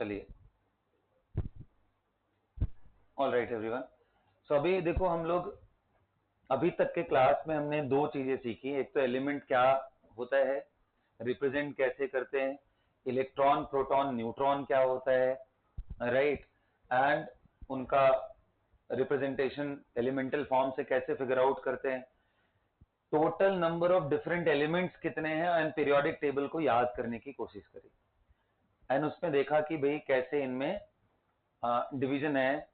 चलिए, all right everyone. सो अभी देखो, हम लोग अभी तक के क्लास में हमने दो चीजें सीखी। एक तो एलिमेंट क्या होता है, रिप्रेजेंट कैसे करते हैं, इलेक्ट्रॉन प्रोटॉन न्यूट्रॉन क्या होता है, राइट, एंड उनका रिप्रेजेंटेशन एलिमेंटल फॉर्म से कैसे फिगर आउट करते हैं, total number of different elements कितने हैं, एंड पीरियोडिक टेबल को याद करने की कोशिश करी। एंड उसमें देखा कि भाई कैसे इनमें डिवीजन है,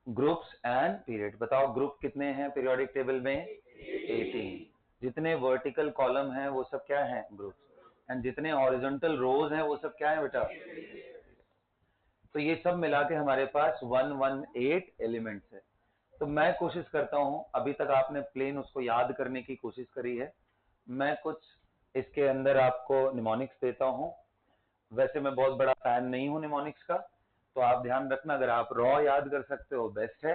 ग्रुप्स एंड पीरियड। बताओ ग्रुप कितने हैं पीरियोडिक टेबल में? 18। जितने वर्टिकल कॉलम हैं वो सब क्या हैं? ग्रुप्स। एंड जितने हॉरिजॉन्टल रोज हैं वो सब क्या है बेटा? तो ये सब मिला के हमारे पास 118 एलिमेंट्स है। तो मैं कोशिश करता हूं, अभी तक आपने प्लेन उसको याद करने की कोशिश करी है, मैं कुछ इसके अंदर आपको निमोनिक्स देता हूं। वैसे मैं बहुत बड़ा फैन नहीं हूं निमोनिक्स का, तो आप ध्यान रखना, अगर आप रॉ याद कर सकते हो बेस्ट है,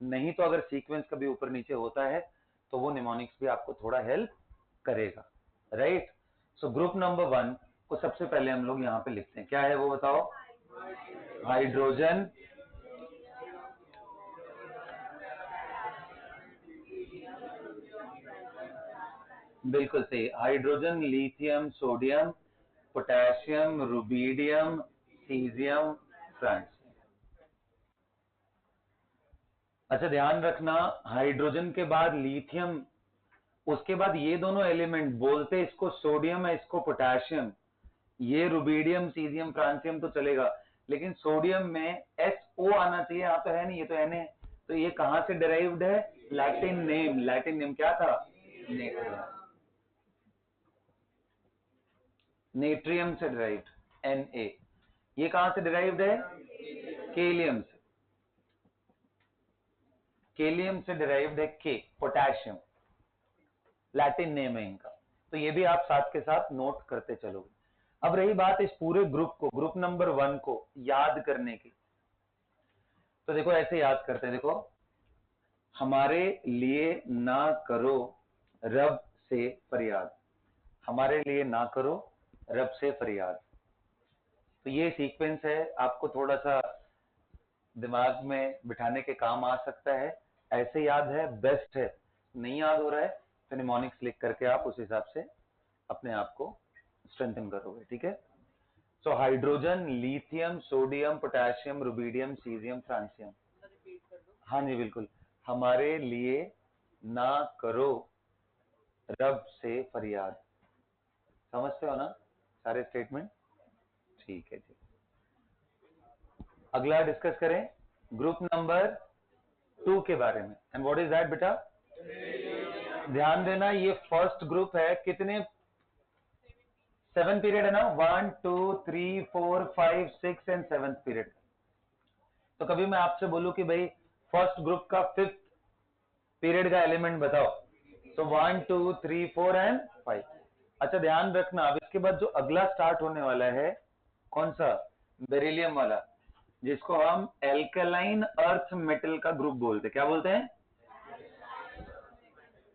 नहीं तो अगर सीक्वेंस कभी ऊपर नीचे होता है तो वो निमोनिक्स भी आपको थोड़ा हेल्प करेगा, राइट। सो ग्रुप नंबर 1 को सबसे पहले हम लोग यहाँ पे लिखते हैं, क्या है वो बताओ? हाइड्रोजन, बिल्कुल सही, hydrogen, lithium, sodium, potassium, rubidium, caesium, francium. अच्छा ध्यान रखना, हाइड्रोजन के बाद लिथियम, उसके बाद ये दोनों एलिमेंट, बोलते इसको सोडियम है इसको पोटेशियम, ये रुबीडियम, सीजियम, फ्रांसियम तो चलेगा, लेकिन सोडियम में SO आना चाहिए, यहाँ तो है नहीं, ये तो Na है। तो ये कहां से डिराइव्ड है? लैटिन नेम, लैटिन नेम क्या था? नेट्रियम, नेट्रियम से डिराइव्ड, Na। ये कहां से डिराइव्ड है? केलियम से, केलियम से डिराइव्ड है K, पोटेशियम, लैटिन नेम है इनका। तो ये भी आप साथ के साथ नोट करते चलोगे। अब रही बात इस पूरे ग्रुप को, ग्रुप नंबर 1 को याद करने की, तो देखो ऐसे याद करते हैं। देखो, हमारे लिए ना करो रब से फरियाद, हमारे लिए ना करो रब से फरियाद। तो ये सीक्वेंस है, आपको थोड़ा सा दिमाग में बिठाने के काम आ सकता है, ऐसे याद है बेस्ट है, नहीं याद हो रहा है तो निमोनिक्स लिख करके आप उस हिसाब से अपने आप को स्ट्रेंथन करोगे, ठीक है। So hydrogen, lithium, sodium, potassium, rubidium, caesium, francium. हाँ जी बिल्कुल, हमारे लिए ना करो रब से फरियाद, समझते हो ना सारे स्टेटमेंट? ठीक है जी। अगला डिस्कस करें ग्रुप नंबर 2 के बारे में। एंड व्हाट इज दैट बेटा? ध्यान देना, ये फर्स्ट ग्रुप है, कितने 7 पीरियड है ना, 1 2 3 4 5 6 एंड 7th पीरियड। तो कभी मैं आपसे बोलूं कि भाई फर्स्ट ग्रुप का 5th पीरियड का एलिमेंट बताओ, तो 1 2 3 4 एंड 5। अच्छा ध्यान रखना, अब इसके बाद जो अगला स्टार्ट होने वाला है, कौन सा? बेरिलियम वाला, जिसको हम एल्कलाइन अर्थ मेटल का ग्रुप बोलते हैं। क्या बोलते हैं?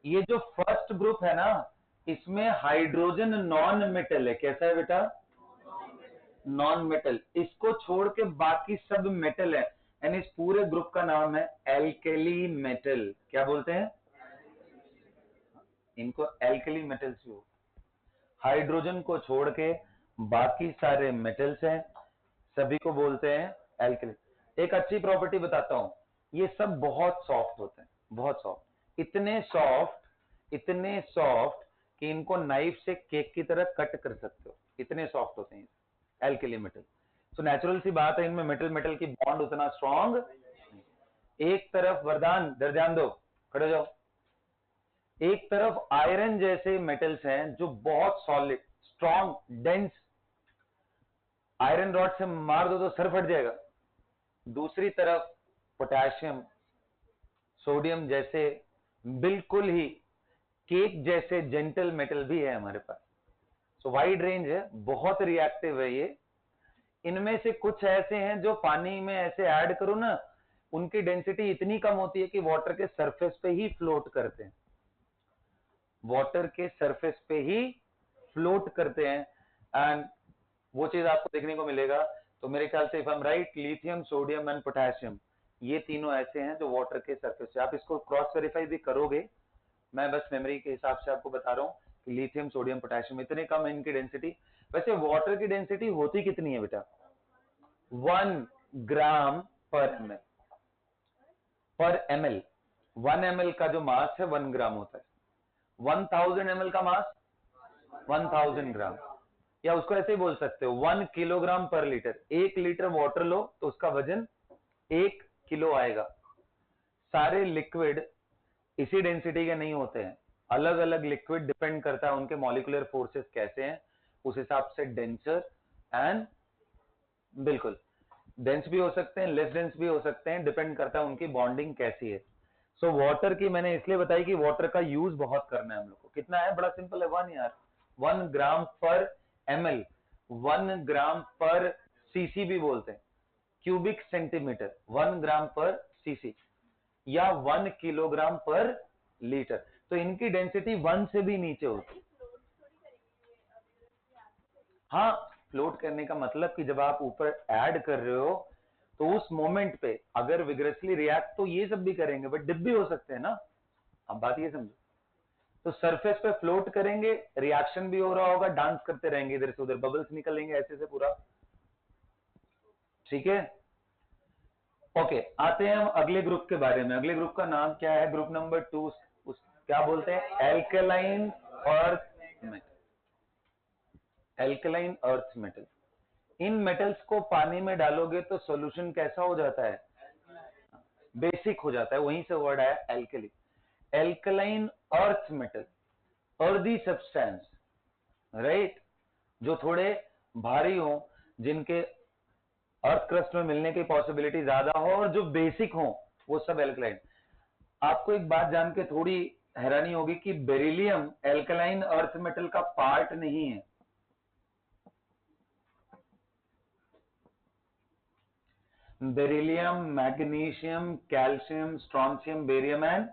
ये जो फर्स्ट ग्रुप है ना, इसमें हाइड्रोजन नॉन मेटल है। कैसा है बेटा? Non metal. इसको छोड़ के बाकी सब मेटल है, यानी इस पूरे ग्रुप का नाम है एल्केली मेटल। क्या बोलते हैं इनको? एल्केली मेटल्स भी हो। हाइड्रोजन को छोड़ के बाकी सारे मेटल्स हैं, सभी को बोलते हैं एल्केली। एक अच्छी प्रॉपर्टी बताता हूं, ये सब बहुत सॉफ्ट होते हैं, बहुत सॉफ्ट, इतने सॉफ्ट कि इनको नाइफ से केक की तरह कट कर सकते हो, इतने सॉफ्ट होते हैं एल्केली मेटल। तो नेचुरल सी बात है, इनमें मेटल मेटल की बॉन्ड उतना स्ट्रांग। एक तरफ वरदान, इधर ध्यान दो, खड़े हो जाओ, एक तरफ आयरन जैसे मेटल्स हैं जो बहुत solid, strong, dense, iron rod से मार दो तो सर फट जाएगा। दूसरी तरफ पोटेशियम, सोडियम जैसे बिल्कुल ही केक जैसे जेंटल मेटल भी है हमारे पास। सो वाइड रेंज है, बहुत रिएक्टिव है ये। इनमें से कुछ ऐसे हैं जो पानी में ऐसे ऐड करो ना, उनकी डेंसिटी इतनी कम होती है कि वाटर के सरफेस पे ही फ्लोट करते हैं, वाटर के सरफेस पे ही फ्लोट करते हैं। एंड वो चीज आपको देखने को मिलेगा तो मेरे ख्याल से if I am right, lithium, sodium and potassium, ये तीनों ऐसे हैं जो वाटर के सरफेस से, आप इसको क्रॉस वेरीफाई भी करोगे, मैं बस मेमोरी के हिसाब से आपको बता रहा हूँ कि लिथियम, सोडियम, पोटेशियम इतने कम है इनकी डेंसिटी। वैसे वाटर की डेंसिटी होती कितनी है बेटा? 1 ग्राम पर ml। 1 ml का जो मास है 1 ग्राम होता है। 1000 ml का मास 1000 ग्राम, या उसको ऐसे ही बोल सकते हो 1 किलोग्राम पर लीटर। 1 लीटर वाटर लो तो उसका वजन 1 किलो आएगा। सारे लिक्विड इसी डेंसिटी के नहीं होते हैं, अलग अलग लिक्विड डिपेंड करता है उनके मॉलिक्यूलर फोर्सेस कैसे हैं, उस हिसाब से डेंसर एंड, बिल्कुल डेंस भी हो सकते हैं, लेस डेंस भी हो सकते हैं, डिपेंड करता है उनकी बॉन्डिंग कैसी है। सो वाटर की मैंने इसलिए बताई कि वाटर का यूज बहुत करना है हम लोग को। कितना है? बड़ा सिंपल है, 1 यार, 1 ग्राम पर ml, 1 ग्राम पर सीसी भी बोलते हैं, क्यूबिक सेंटीमीटर, 1 ग्राम पर सीसी, या 1 किलोग्राम पर लीटर। तो इनकी डेंसिटी 1 से भी नीचे होती। हाँ, फ्लोट करने का मतलब कि जब आप ऊपर ऐड कर रहे हो तो उस मोमेंट पे अगर विग्रेसली रिएक्ट तो ये सब भी करेंगे, बट डिप भी हो सकते हैं ना। अब बात ये समझो, तो सरफेस पे फ्लोट करेंगे, रिएक्शन भी हो रहा होगा, डांस करते रहेंगे, इधर से उधर बबल्स निकलेंगे ऐसे से पूरा। ठीक है, ओके, आते हैं हम अगले ग्रुप के बारे में। अगले ग्रुप का नाम क्या है? ग्रुप नंबर 2, क्या बोलते हैं? Alkaline earth metal. Alkaline earth metal. इन मेटल्स को पानी में डालोगे तो सॉल्यूशन कैसा हो जाता है? बेसिक हो जाता है, वहीं से वर्ड आया alkali. Alkaline earth metal, earthy substance, right, जो थोड़े भारी हो, जिनके अर्थ क्रस्ट में मिलने की पॉसिबिलिटी ज्यादा हो और जो बेसिक हो, वो सब एल्कलाइन। आपको एक बात जान के थोड़ी हैरानी होगी कि बेरिलियम एल्कलाइन अर्थ मेटल का पार्ट नहीं है। Beryllium, magnesium, calcium, strontium, barium and,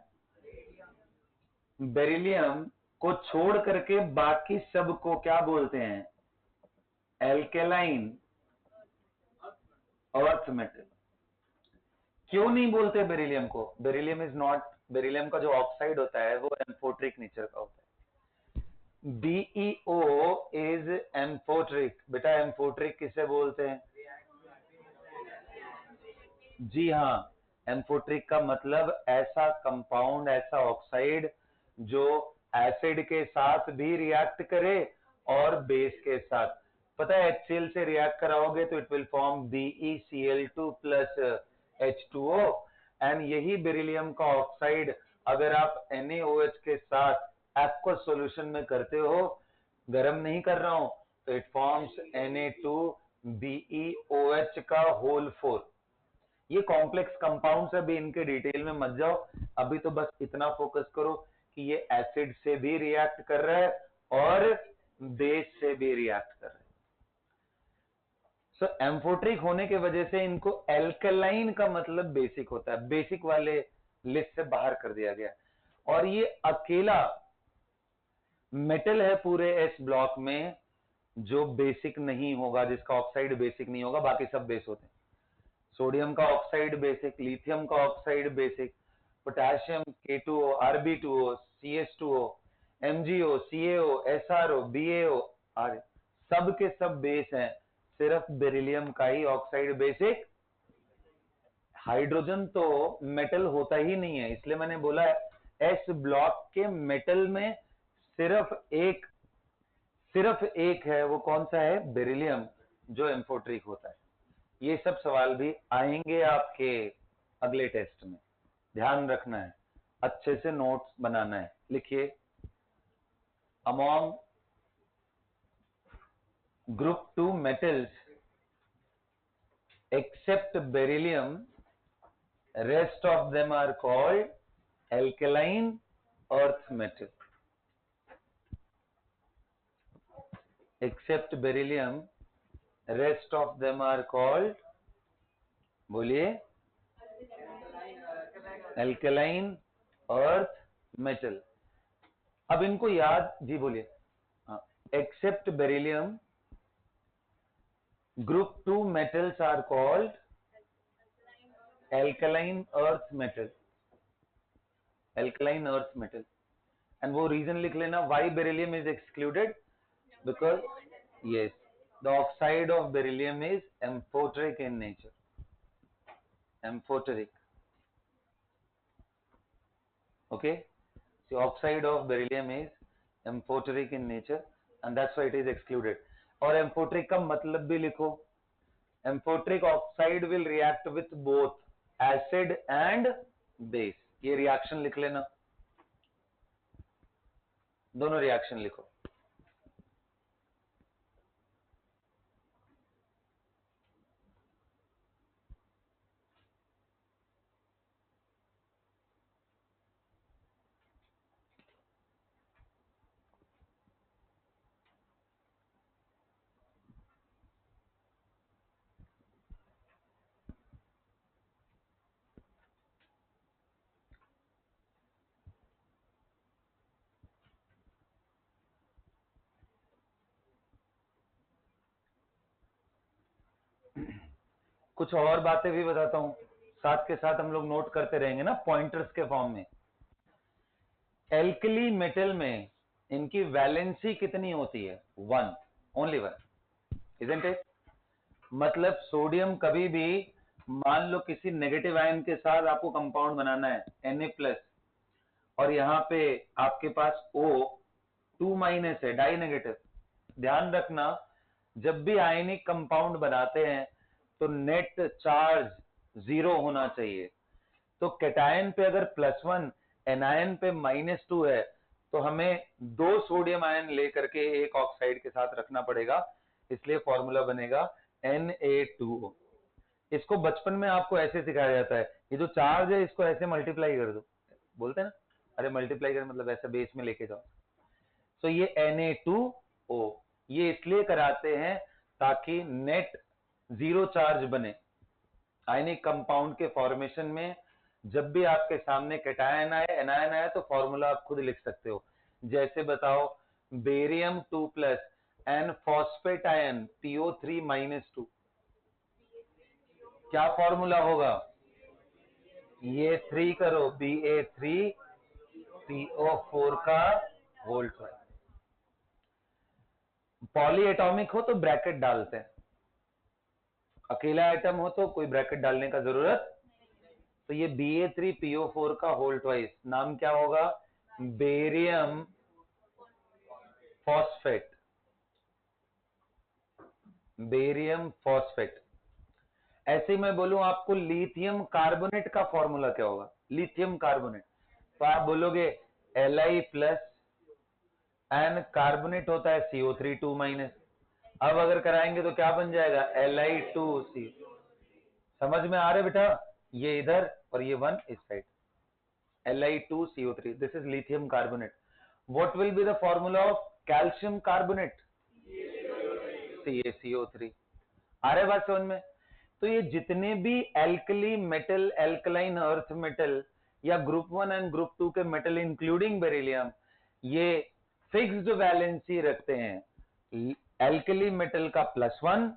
beryllium को छोड़ करके बाकी सब को क्या बोलते हैं? Alkaline earth metal. क्यों नहीं बोलते बेरिलियम को? बेरिलियम इज नॉट, बेरिलियम का जो ऑक्साइड होता है वो एम्फोट्रिक नेचर का होता है। BEO is amphoteric. बेटा एम्फोट्रिक किसे बोलते हैं? जी हाँ, एम्फोट्रिक का मतलब ऐसा कंपाउंड, ऐसा ऑक्साइड जो एसिड के साथ भी रिएक्ट करे और बेस के साथ। पता है HCl से रिएक्ट कराओगे तो it will form BeCl2 plus H2O, and यही बेरिलियम का ऑक्साइड अगर आप NaOH के साथ एक्वस सॉल्यूशन में करते हो, गर्म नहीं कर रहा हूं, तो इट फॉर्म्स Na2BeOH का होल 4। ये कॉम्प्लेक्स कंपाउंड्स, अभी इनके डिटेल में मत जाओ, अभी तो बस इतना फोकस करो कि ये एसिड से भी रिएक्ट कर रहा है और बेस से भी रिएक्ट कर रहा है। सो एम्फोट्रिक होने के वजह से इनको एल्कलाइन का मतलब बेसिक होता है, बेसिक वाले लिस्ट से बाहर कर दिया गया। और ये अकेला मेटल है पूरे एस ब्लॉक में जो बेसिक नहीं होगा, जिसका ऑक्साइड बेसिक नहीं होगा, बाकी सब बेस होते हैं। सोडियम का ऑक्साइड बेसिक, लिथियम का oxide basic, potassium K2O, Rb2O, CH2O, MgO, CaO, SrO, BaO, are सब के सब बेस हैं, सिर्फ बेरिलियम का ही ऑक्साइड बेसिक। हाइड्रोजन तो मेटल होता ही नहीं है, इसलिए मैंने बोला एस ब्लॉक के मेटल में सिर्फ एक है, वो कौन सा है? बेरिलियम, जो एम्फोट्रिक होता है। ये सब सवाल भी आएंगे आपके अगले टेस्ट में, ध्यान रखना है, अच्छे से नोट्स बनाना है। लिखिए, among group 2 metals except beryllium, rest of them are called alkaline earth metal. Except beryllium, rest of them are called, बोलिए, alkaline earth metal. अब इनको याद, जी बोलिए। हाँ, except beryllium, Group 2 metals are called alkaline earth metal. Alkaline earth metal. And वो reason लिख लेना why beryllium is excluded, because yes, the oxide of beryllium is amphoteric in nature. Amphoteric. Okay, the oxide of beryllium is amphoteric in nature and that's why it is excluded. और amphoteric का मतलब भी लिखो. Amphoteric oxide will react with both acid and base. ये reaction लिख लेना, दोनों reaction लिखो. कुछ और बातें भी बताता हूं, साथ के साथ हम लोग नोट करते रहेंगे ना पॉइंटर्स के फॉर्म में. एल्कली मेटल में इनकी वैलेंसी कितनी होती है? 1, ओनली 1, इजंट इट? मतलब सोडियम कभी भी मान लो किसी नेगेटिव आयन के साथ आपको कंपाउंड बनाना है Na+, और यहाँ पे आपके पास O2- है, डाई नेगेटिव. ध्यान रखना जब भी आयनिक कंपाउंड बनाते हैं तो नेट चार्ज 0 होना चाहिए. तो कैटायन पे अगर +1, एनायन पे -2 है तो हमें 2 सोडियम आयन लेकर के एक ऑक्साइड के साथ रखना पड़ेगा, इसलिए फॉर्मूला बनेगा Na2O. इसको बचपन में आपको ऐसे सिखाया जाता है, ये जो चार्ज है इसको ऐसे मल्टीप्लाई कर दो, बोलते हैं ना, अरे मल्टीप्लाई कर मतलब ऐसा बेस में लेके जाओ. तो ये Na2O ये इसलिए कराते हैं ताकि नेट 0 चार्ज बने. आयनिक कंपाउंड के फॉर्मेशन में जब भी आपके सामने कैटायन आए, एनायन आए, तो फॉर्मूला आप खुद लिख सकते हो. जैसे बताओ, barium 2+ and phosphate ion PO3-2, क्या फॉर्मूला होगा? ये 3 करो, Ba3PO4 का होल ट्वाइस. पॉली एटॉमिक हो तो ब्रैकेट डालते हैं, अकेला आइटम हो तो कोई ब्रैकेट डालने का जरूरत. तो ये Ba3PO4 का होल ट्वाइस नाम क्या होगा? Barium phosphate. Barium phosphate. ऐसे मैं बोलूं आपको लिथियम कार्बोनेट का फॉर्मूला क्या होगा? लिथियम कार्बोनेट, तो आप बोलोगे Li+ एंड कार्बोनेट होता है CO3 2-. अब अगर कराएंगे तो क्या बन जाएगा? Li2C. समझ में आ रहे बेटा? ये इधर और ये 1 इस side, Li2CO3. This is lithium carbonate. What will be the formula of calcium carbonate? CaCO3. आ रहे बात समझ में? तो ये जितने भी alkali metal, alkaline earth metal या ग्रुप 1 एंड ग्रुप 2 के मेटल इंक्लूडिंग बेरिलियम, ये फिक्स्ड वैलेंसी रखते हैं. एल्कली मेटल का +1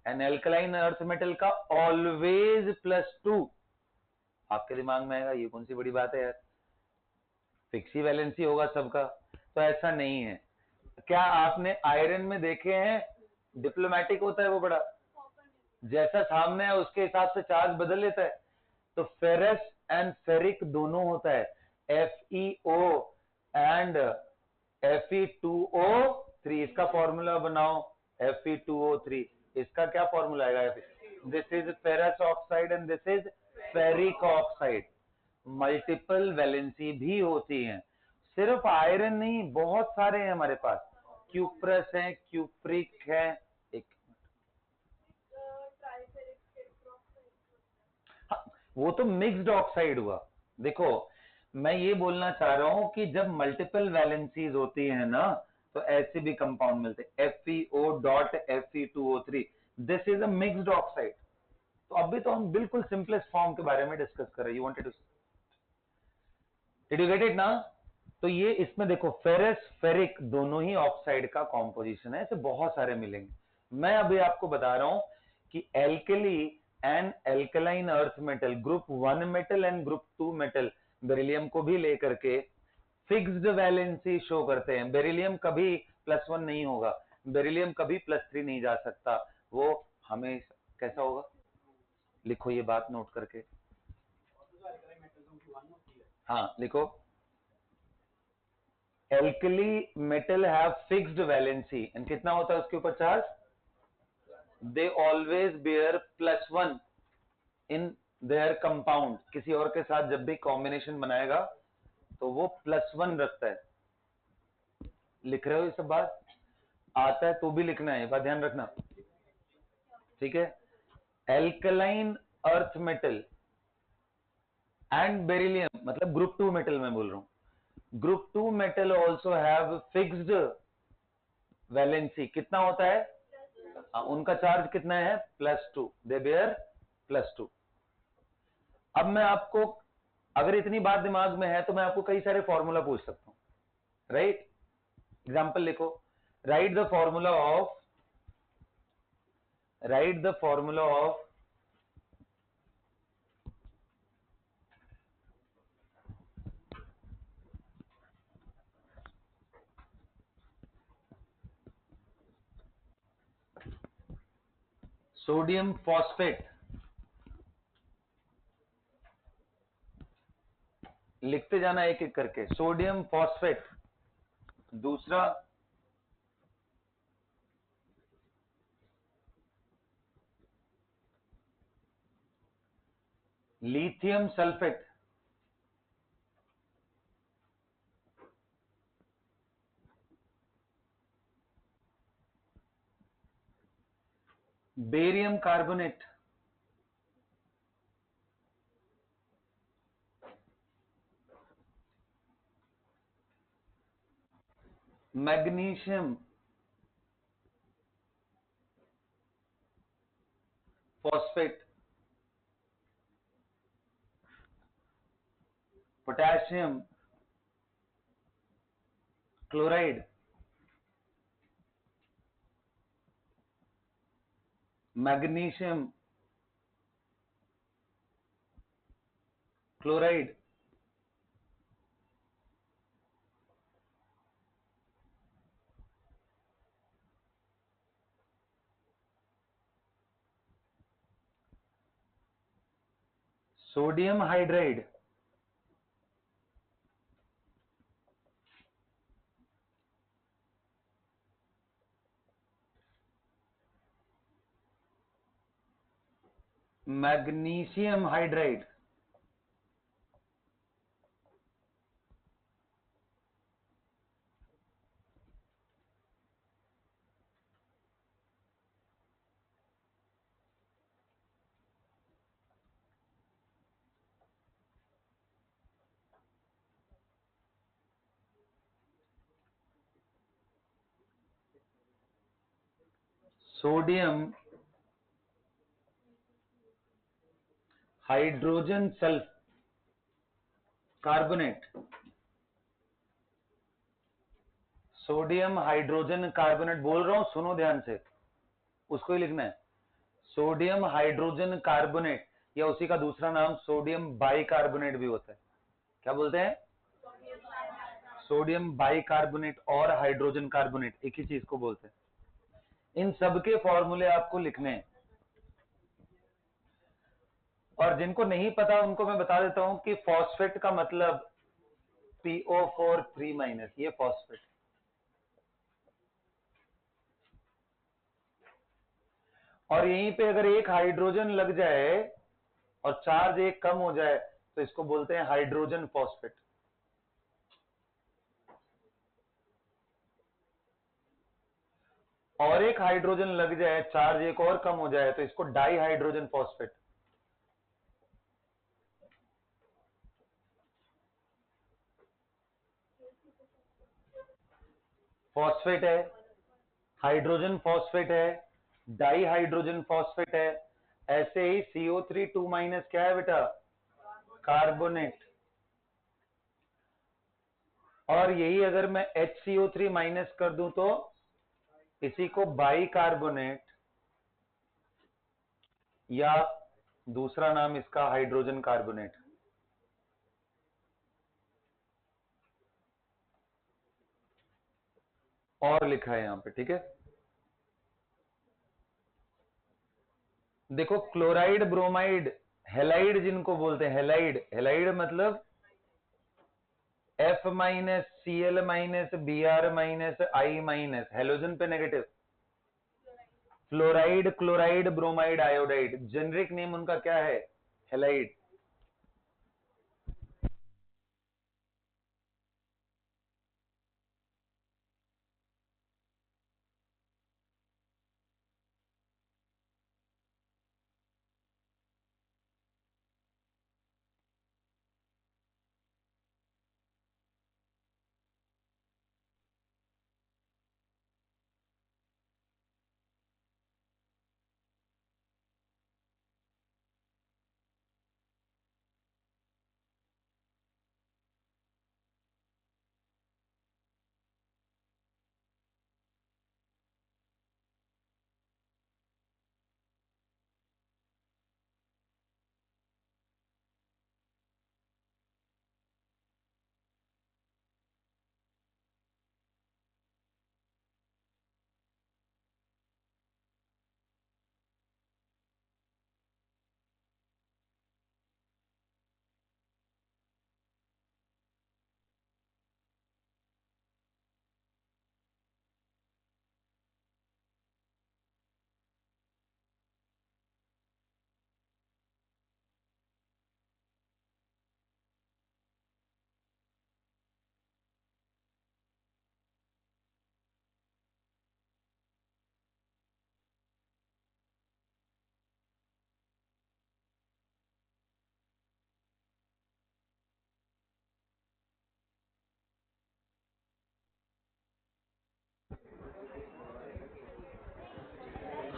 एंड एल्कलाइन अर्थ मेटल का ऑलवेज +2. आपके दिमाग में आएगा ये कौन सी बड़ी बात है यार, फिक्स ही वैलेंसी होगा सबका. तो ऐसा नहीं है. क्या आपने आयरन में देखे हैं डिप्लोमेटिक होता है वो बड़ा, जैसा सामने है उसके हिसाब से चार्ज बदल लेता है. तो फेरस एंड फेरिक दोनों होता है, FeO एंड Fe2O3. इसका फॉर्मूला बनाओ, Fe2O3. इसका क्या फॉर्मूला आएगा? This is ferrous oxide and this is ferric oxide. Multiple valency भी होती हैं, सिर्फ आयरन नहीं, बहुत सारे हैं हमारे पास. क्यूप्रस है, क्यूप्रिक है, एक हाँ, वो तो मिक्स्ड ऑक्साइड हुआ. देखो मैं ये बोलना चाह रहा हूं कि जब मल्टीपल वैलेंसीज होती है ना तो ऐसे भी कंपाउंड मिलते हैं, FeO.Fe2O3. This is a mixed oxide. तो अभी तो हम बिल्कुल सिंपलेस्ट फॉर्म के बारे में डिस्कस कर रहे हैं. You wanted to, did you get it ना? तो ये इसमें देखो फेरस फेरिक दोनों ही ऑक्साइड का कॉम्पोजिशन है, ऐसे बहुत सारे मिलेंगे. मैं अभी आपको बता रहा हूं कि alkali and alkaline earth metal, group 1 metal and group 2 metal, beryllium को भी लेकर के फिक्स्ड वैलेंसी शो करते हैं। बेरिलियम कभी +1 नहीं होगा, बेरिलियम कभी +3 नहीं जा सकता, वो हमें कैसा होगा, लिखो ये बात नोट करके, हाँ लिखो, alkali metal have fixed valency and कितना होता है उसके ऊपर charge, they always bear +1 in their compound, किसी और के साथ जब भी कॉम्बिनेशन बनाएगा तो वो +1 रखता है। लिख रहे हो ये सब बात, आता है तो भी लिखना है, ये बात ध्यान रखना, ठीक है। Alkaline earth metal and beryllium, मतलब ग्रुप 2 मेटल मैं बोल रहा हूं, group 2 metal also have fixed valency, कितना होता है, उनका चार्ज कितना है, +2, दे बेयर +2। अब मैं आपको, अगर इतनी बात दिमाग में है तो मैं आपको कई सारे फॉर्मूला पूछ सकता हूं, राइट। एग्जाम्पल लिखो, right the formula of sodium phosphate, लिखते जाना एक एक करके, सोडियम फॉस्फेट, दूसरा lithium sulphate, barium carbonate, magnesium phosphate, potassium chloride, magnesium chloride, sodium hydride, magnesium hydride, sodium hydrogen sulph carbonate, sodium hydrogen carbonate बोल रहा हूं, सुनो ध्यान से, उसको ही लिखना है, सोडियम हाइड्रोजन कार्बोनेट, या उसी का दूसरा नाम सोडियम बाइकार्बोनेट भी होता है, क्या बोलते हैं, सोडियम बाइकार्बोनेट और हाइड्रोजन कार्बोनेट एक ही चीज को बोलते हैं। इन सबके फॉर्मूले आपको लिखने हैं, और जिनको नहीं पता उनको मैं बता देता हूं कि फॉस्फेट का मतलब PO4 3-, ये फॉस्फेट, और यहीं पे अगर एक हाइड्रोजन लग जाए और चार्ज एक कम हो जाए तो इसको बोलते हैं हाइड्रोजन फॉस्फेट। और एक हाइड्रोजन लग जाए, चार्ज एक और कम हो जाए तो इसको डाई हाइड्रोजन फॉस्फेट। फॉस्फेट है, हाइड्रोजन फॉस्फेट है, डाई हाइड्रोजन फॉस्फेट है, ऐसे ही CO3 2- क्या है बेटा, कार्बोनेट। और यही अगर मैं HCO3- कर दूं तो इसी को बाइकार्बोनेट या दूसरा नाम इसका हाइड्रोजन कार्बोनेट, और लिखा है यहां पे, ठीक है। देखो क्लोराइड, ब्रोमाइड, हेलाइड जिनको बोलते हैं, हेलाइड, हेलाइड मतलब F minus Cl minus Br minus I minus, halogen पे negative. Fluoride, chloride, bromide, iodide, generic name उनका क्या है, हेलाइड।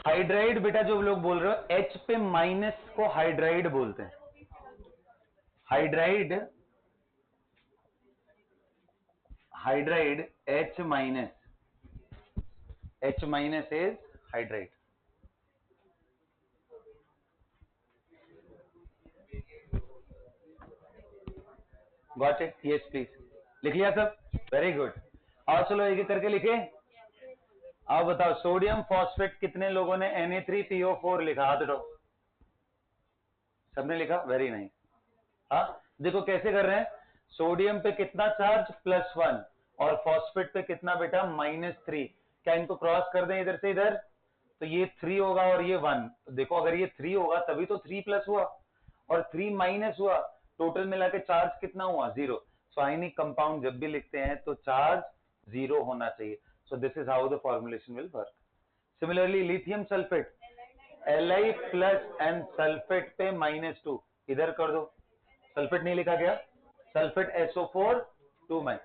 हाइड्राइड बेटा जो लोग बोल रहे हो, H पे माइनस को हाइड्राइड बोलते हैं। Hydride, hydride H minus, H minus is hydride. Got it? Yes please. लिख लिया सब? Very good. और चलो एक एक करके लिखे। अब बताओ सोडियम फॉस्फेट कितने लोगों ने Na3PO4 लिखा? हाथ उठाओ। सबने लिखा? Very nice. हाँ देखो कैसे कर रहे हैं, सोडियम पे कितना चार्ज, +1, और फॉस्फेट पे कितना बेटा, -3। क्या इनको क्रॉस कर दें इधर से इधर, तो ये 3 होगा और ये 1। तो देखो अगर ये 3 होगा तभी तो 3 प्लस हुआ, और 3 माइनस हुआ, टोटल मिला के चार्ज कितना हुआ, 0। सो आयनिक कंपाउंड जब भी लिखते हैं तो चार्ज 0 होना चाहिए। So this is how the formulation will work. Similarly lithium sulphate, Li plus and sulphate पे -2, इधर कर दो। सल्फेट नहीं लिखा गया, सल्फेट SO4 2 मैं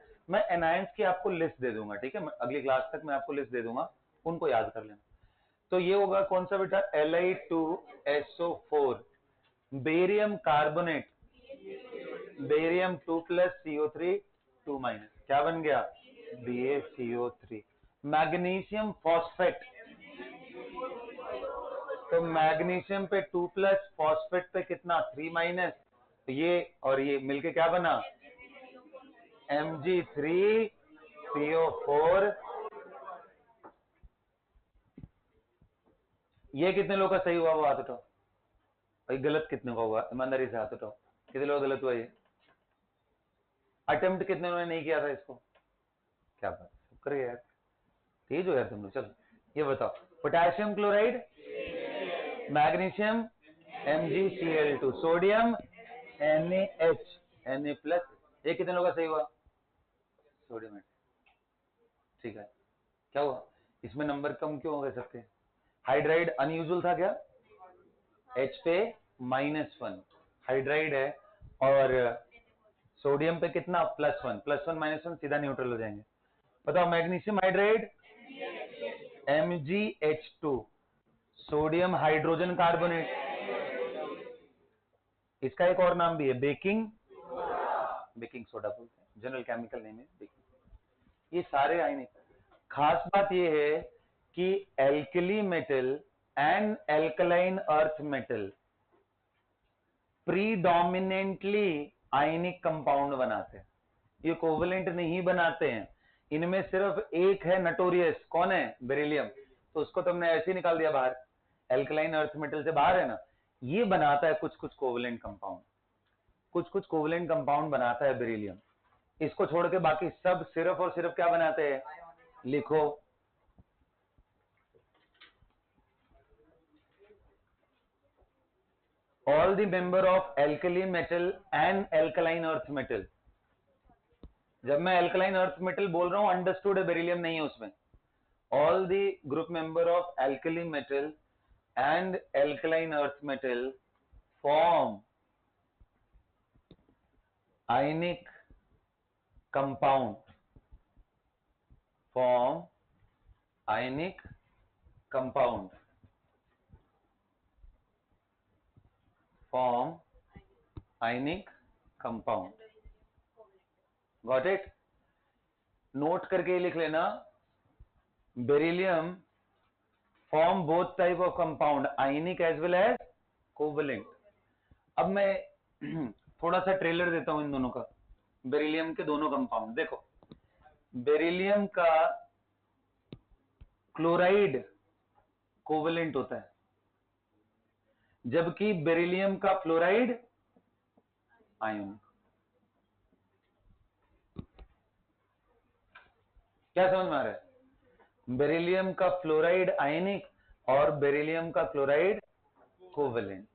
एनायंस की आपको लिस्ट दे दूंगा, ठीक है, अगली क्लास तक मैं आपको लिस्ट दे दूंगा, उनको याद कर लेना। तो ये होगा कौन सा बेटा, Li2SO4, barium carbonate, barium 2 plus CO3 2 minus, क्या बन गया, BaCO3। मैग्नीशियम फॉस्फेट, तो मैग्नीशियम पे 2 प्लस, फॉस्फेट पे कितना, 3 माइनस, तो ये और ये मिलके क्या बना, Mg3PO4। ये कितने लोग का सही हुआ, वो हाथ उठाओ भाई। गलत कितने का हुआ, ईमानदारी से हाथ उठाओ, कितने लोग गलत हुआ ये, अटेम्प्ट कितने ने नहीं किया था इसको, क्या बात शुक्र यार, तेज हो यार तुम लोग। चलो ये बताओ, potassium chloride, magnesium MgCl2, sodium NaH, Na+, ये कितने लोग का सही हुआ, सोडियम, ठीक है। क्या हुआ इसमें, नंबर कम क्यों हो सकते हैं, हाइड्राइड अनयूजुअल था क्या, H पे -1 हाइड्राइड है, और सोडियम पे कितना, +1, +1 -1 सीधा न्यूट्रल हो जाएंगे। बताओ magnesium hydride MgH2, sodium hydrogen carbonate, इसका एक और नाम भी है बेकिंग, बेकिंग सोडा बोलते हैं, जनरल केमिकल नेम है बेकिंग। ये सारे आयनिक, खास बात ये है कि alkali metal and alkaline earth metal predominantly ionic compound बनाते हैं, ये कोवलेंट नहीं बनाते हैं। इनमें सिर्फ एक है नटोरियस, कौन है? बेरिलियम, तो उसको तुमने ऐसे ही निकाल दिया बाहर, एल्कलाइन अर्थ मेटल से बाहर है ना। ये बनाता है कुछ कुछ कोवलेंट कंपाउंड, कुछ कुछ कोवलेंट कंपाउंड बनाता है बेरिलियम। इसको छोड़ के बाकी सब सिर्फ और सिर्फ क्या बनाते हैं? लिखो, all the member of alkali metal and alkaline earth metal. जब मैं एल्कलाइन अर्थ मेटल बोल रहा हूं, अंडरस्टूड है, बेरिलियम नहीं है उसमें। All the group member of alkali metal and alkaline earth metal form ionic compound, form ionic compound, form ionic compound. Got it? Note करके लिख लेना, beryllium form both type of compound, ionic as well as covalent. अब मैं थोड़ा सा trailer देता हूं इन दोनों का, बेरिलियम के दोनों कंपाउंड। देखो, बेरिलियम का क्लोराइड कोवलेंट होता है, जबकि बेरिलियम का फ्लोराइड आयनिक। क्या समझ में आ रहा है? बेरिलियम का फ्लोराइड आयनिक और बेरिलियम का क्लोराइड कोवलेंट।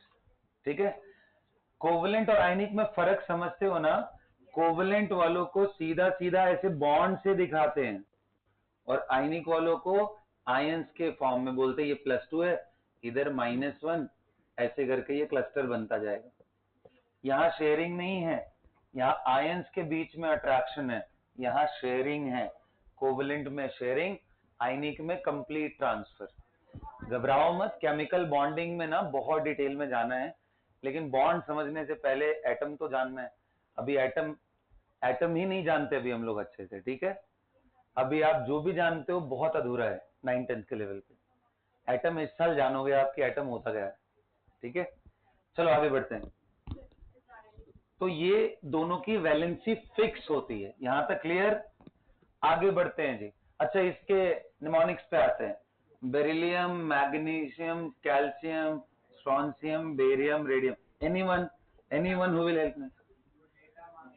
ठीक है, कोवलेंट और आयनिक में फर्क समझते हो ना? कोवलेंट वालों को सीधा सीधा ऐसे बॉन्ड से दिखाते हैं और आयनिक वालों को आयंस के फॉर्म में बोलते हैं। ये +2 है, इधर -1, ऐसे करके ये क्लस्टर बनता जाएगा। यहाँ शेयरिंग नहीं है, यहाँ आयंस के बीच में अट्रैक्शन है, यहाँ शेयरिंग है। कोवलेंट में शेयरिंग, आयनिक में कंप्लीट ट्रांसफर। घबराओ मत, केमिकल बॉन्डिंग में ना बहुत डिटेल में जाना है, लेकिन बॉन्ड समझने से पहले एटम तो जानना है। अभी एटम ही नहीं जानते अभी हम लोग अच्छे से। ठीक है, अभी आप जो भी जानते हो बहुत अधूरा है 9th-10th के लेवल पे। एटम इस साल जानोगे आपकी एटम होता गया है। ठीक है, चलो आगे बढ़ते हैं। तो ये दोनों की वैलेंसी फिक्स होती है, यहां तक क्लियर? आगे बढ़ते हैं जी। अच्छा, इसके निमोनिक्स पे आते हैं। Beryllium, magnesium, calcium, strontium, barium, radium. Anyone who will help me?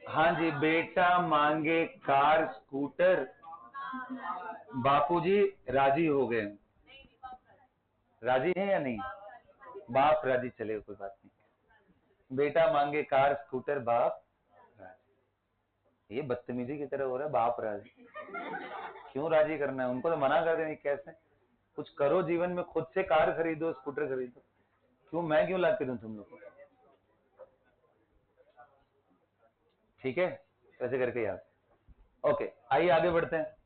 हाँ जी, बेटा मांगे कार स्कूटर, बापूजी राजी हो गए। राजी है या नहीं? बाप राजी, चले कोई बात नहीं। बेटा मांगे कार स्कूटर, बाप राजी। ये बदतमीजी की तरह हो रहा है, बाप राजी। क्यों राजी करना है उनको? तो मना कर देंगे। कैसे? कुछ करो जीवन में, खुद से कार खरीदो, स्कूटर खरीदो। क्यों मैं क्यों ला के दूं तुम लोग को? ठीक है, ऐसे करके याद। ओके, आइए आगे बढ़ते हैं।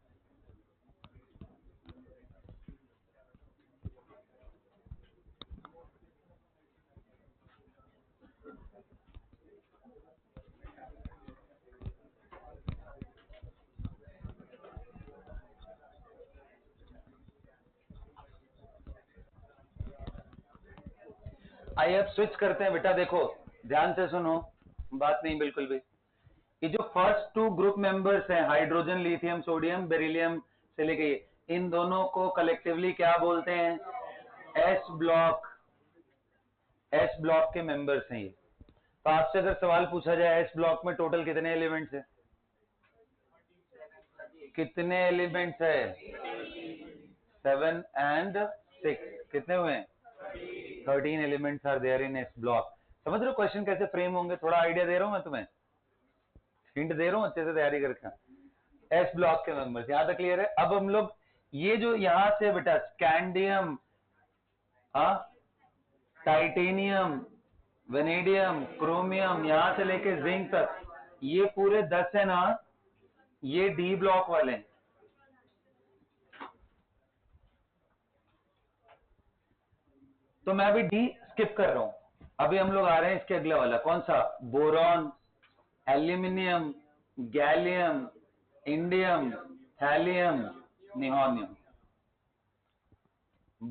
आइए अब स्विच करते हैं बेटा। देखो ध्यान से सुनो, बात नहीं बिल्कुल भी। ये जो फर्स्ट 2 ग्रुप मेंबर्स हैं, हाइड्रोजन, लिथियम, सोडियम, बेरिलियम से लेके, इन दोनों को कलेक्टिवली क्या बोलते हैं? S block. एस ब्लॉक के मेंबर्स हैं ये। तो आपसे अगर सवाल पूछा जाए एस ब्लॉक में टोटल कितने एलिमेंट्स हैं? कितने एलिमेंट्स है? 7 and 6, कितने हुए हैं? 13 elements are there in S block. समझ रहे हो क्वेश्चन कैसे फ्रेम होंगे? थोड़ा आइडिया दे रहा हूं मैं तुम्हें, हिंट दे रहा हूं, अच्छे से तैयारी करके। एस ब्लॉक के मेंबर्स यहां तक क्लियर है? अब हम लोग ये जो यहां से बेटा स्कैंडियम, टाइटेनियम, वेनेडियम, क्रोमियम, यहां से लेके जिंक तक, ये पूरे 10 है ना, ये डी ब्लॉक वाले हैं। तो मैं अभी डी स्किप कर रहा हूं, अभी हम लोग आ रहे हैं इसके अगले वाला। कौन सा? Boron, aluminium, gallium, indium, thallium, nihonium.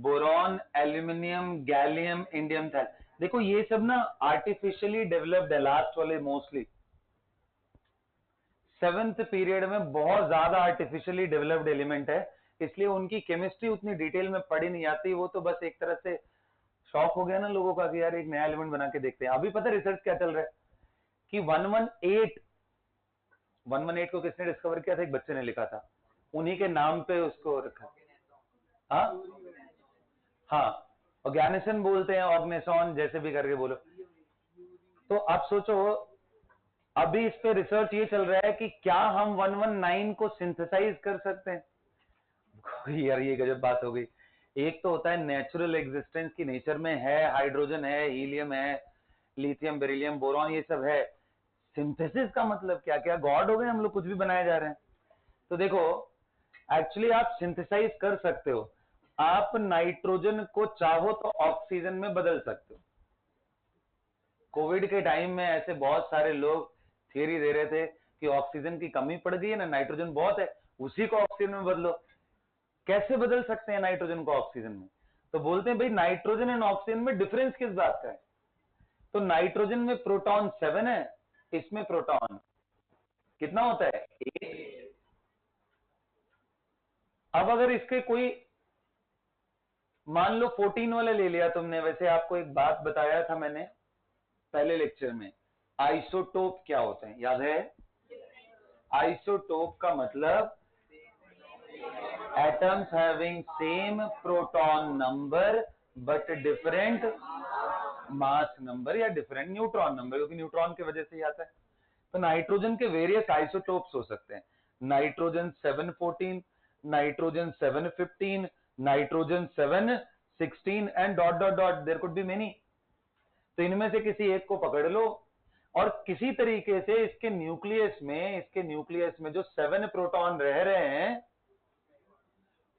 Boron, aluminium, gallium, indium था। देखो ये सब ना आर्टिफिशियली डेवलप्ड है, लास्ट वाले मोस्टली 7th पीरियड में बहुत ज्यादा आर्टिफिशियली डेवलप्ड एलिमेंट है, इसलिए उनकी केमिस्ट्री उतनी डिटेल में पढ़ी नहीं आती। वो तो बस एक तरह से शॉक हो गया ना लोगों का कि यार एक नया एलिमेंट बना के देखते हैं। अभी पता है रिसर्च क्या चल रहा है कि 118 को किसने डिस्कवर किया था? एक बच्चे ने लिखा था, उन्हीं के नाम पे उसको रखा। हाँ, ऑर्गेनिसन बोलते हैं, ऑर्गनेसॉन, जैसे भी करके बोलो। तो आप सोचो अभी इस पे रिसर्च ये चल रहा है कि क्या हम 119 को सिंथेसाइज कर सकते हैं। यार ये गजब बात हो गई। एक तो होता है नेचुरल एग्जिस्टेंस की नेचर में है, हाइड्रोजन है, हीलियम है, लिथियम, बेरिलियम, बोरॉन, ये सब है। सिंथेसिस का मतलब क्या? क्या गॉड हो गए हम लोग, कुछ भी बनाए जा रहे हैं? तो देखो एक्चुअली आप सिंथेसाइज कर सकते हो। आप नाइट्रोजन को चाहो तो ऑक्सीजन में बदल सकते हो। कोविड के टाइम में ऐसे बहुत सारे लोग थियरी दे रहे थे कि ऑक्सीजन की कमी पड़ गई है ना, नाइट्रोजन बहुत है, उसी को ऑक्सीजन में बदलो। कैसे बदल सकते हैं नाइट्रोजन को ऑक्सीजन में? तो बोलते हैं भाई नाइट्रोजन एंड ऑक्सीजन में डिफरेंस किस बात का है? तो नाइट्रोजन में प्रोटॉन 7 है, इसमें प्रोटॉन कितना होता है? 8। अब अगर इसके कोई मान लो 14 वाले ले लिया तुमने, वैसे आपको एक बात बताया था मैंने पहले लेक्चर में, आइसोटोप क्या होते हैं, याद है? आइसोटोप का मतलब atoms having same proton number but different mass number या different न्यूट्रॉन नंबर, क्योंकि न्यूट्रॉन की वजह से ही आता है। तो नाइट्रोजन के वेरियस आइसोटोप्स हो सकते हैं, nitrogen 714, nitrogen 715, nitrogen 716 and dot dot dot, there could be many. तो इनमें से किसी एक को पकड़ लो और किसी तरीके से इसके न्यूक्लियस में जो 7 प्रोटॉन रह रहे हैं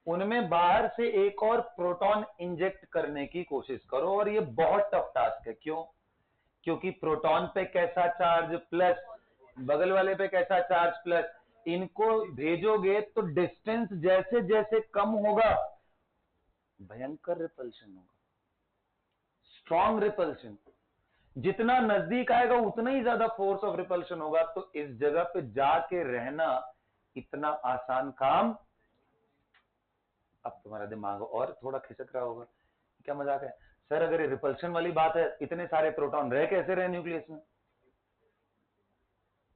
उनमें बाहर से एक और प्रोटॉन इंजेक्ट करने की कोशिश करो। और ये बहुत टफ टास्क है। क्यों? क्योंकि प्रोटॉन पे कैसा चार्ज प्लस, बगल वाले पे कैसा चार्ज प्लस, इनको भेजोगे तो डिस्टेंस जैसे जैसे कम होगा भयंकर रिपल्शन होगा, स्ट्रॉन्ग रिपल्शन। जितना नजदीक आएगा उतना ही ज्यादा फोर्स ऑफ रिपल्शन होगा। तो इस जगह पे जाके रहना इतना आसान काम। अब तुम्हारा दिमाग और थोड़ा खिसक रहा होगा, क्या मजाक है सर, अगर ये रिपल्शन वाली बात है, इतने सारे प्रोटॉन रह कैसे रहे न्यूक्लियस में?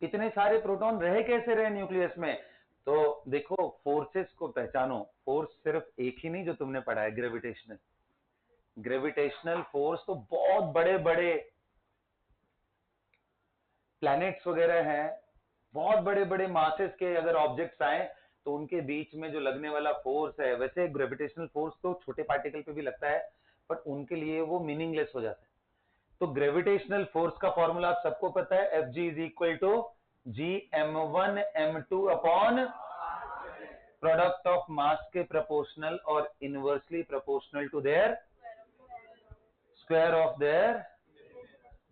इतने सारे प्रोटॉन रह कैसे रहे न्यूक्लियस में? तो देखो फोर्सेस को पहचानो। फोर्स सिर्फ एक ही नहीं जो तुमने पढ़ा है, ग्रेविटेशनल। ग्रेविटेशनल फोर्स तो बहुत बड़े बड़े प्लैनेट्स वगैरह हैं, बहुत बड़े बड़े मासेस के अगर ऑब्जेक्ट्स आए तो उनके बीच में जो लगने वाला फोर्स है, वैसे ग्रेविटेशनल फोर्स तो छोटे पार्टिकल पे भी लगता है, बट उनके लिए वो मीनिंगलेस हो जाता है। तो ग्रेविटेशनल फोर्स का फॉर्मूला आप सबको पता है, F G is equal to Gm1m2 upon product of mass के प्रोपोर्शनल और inversely proportional to their square of their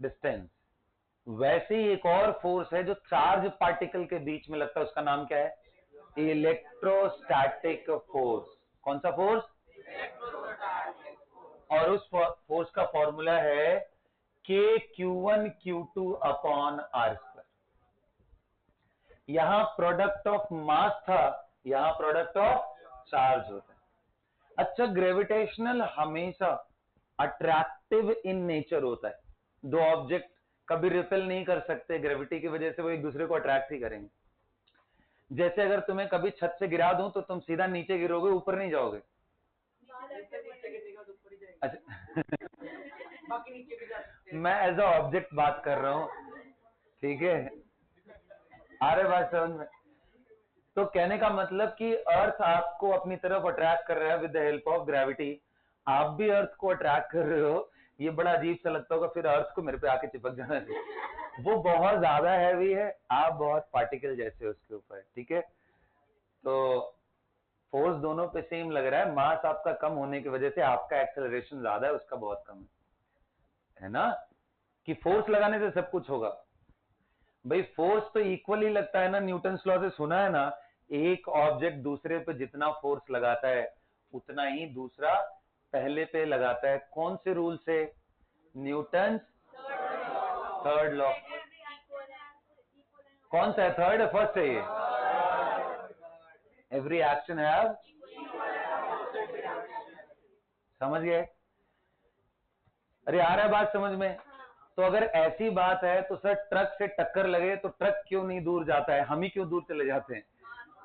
distance. वैसे ही एक और फोर्स है जो चार्ज पार्टिकल के बीच में लगता है, उसका नाम क्या है? Electrostatic force. कौन सा फोर्स? और उस फोर्स का फॉर्मूला है KQ1Q2 अपॉन R स्क्वायर। यहां प्रोडक्ट ऑफ मास था, यहां प्रोडक्ट ऑफ चार्ज होता है। अच्छा, ग्रेविटेशनल हमेशा अट्रैक्टिव इन नेचर होता है। दो ऑब्जेक्ट कभी रिपेल नहीं कर सकते, ग्रेविटी की वजह से वो एक दूसरे को अट्रैक्ट ही करेंगे। जैसे अगर तुम्हें कभी छत से गिरा दूं तो तुम सीधा नीचे गिरोगे, ऊपर नहीं जाओगे। अच्छा मैं एज अ ऑब्जेक्ट बात कर रहा हूं, ठीक है? आ रहे बात समझ में? तो कहने का मतलब कि अर्थ आपको अपनी तरफ अट्रैक्ट कर रहा है with the help of gravity. आप भी अर्थ को अट्रैक्ट कर रहे हो। ये बड़ा अजीब सा लगता होगा फिर अर्थ को मेरे पे आके चिपक जाना चाहिए। वो बहुत ज्यादा हैवी है, आप बहुत पार्टिकल जैसे हो उसके ऊपर, ठीक है? तो फोर्स दोनों पे सेम लग रहा है, मास आपका कम होने की वजह से आपका एक्सेलरेशन ज्यादा है, उसका बहुत कम है ना? कि फोर्स लगाने से सब कुछ होगा। भाई फोर्स तो इक्वल ही लगता है ना, न्यूटन लॉ से सुना है ना, एक ऑब्जेक्ट दूसरे पे जितना फोर्स लगाता है उतना ही दूसरा पहले पे लगाता है कौन से रूल से? Newton third law. कौन सा है, थर्ड है फर्स्ट है ये? एवरी एक्शन हैव, समझ गए? अरे आ रहा है बात समझ में? तो अगर ऐसी बात है तो सर ट्रक से टक्कर लगे तो ट्रक क्यों नहीं दूर जाता है, हम ही क्यों दूर चले जाते हैं?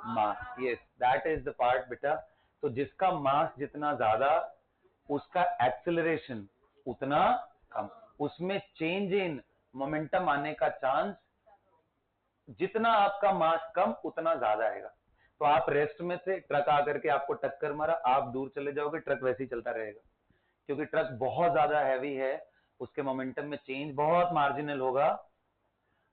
Mass, yes that is the part बेटा। तो जिसका मास जितना ज्यादा उसका एक्सेलरेशन उतना कम, उसमें चेंज इन मोमेंटम आने का चांस, जितना आपका मास कम उतना ज्यादा आएगा। तो आप रेस्ट में थे, ट्रक आकर के आपको टक्कर मारा, आप दूर चले जाओगे, ट्रक वैसे ही चलता रहेगा, क्योंकि ट्रक बहुत ज्यादा हैवी है, उसके मोमेंटम में चेंज बहुत मार्जिनल होगा,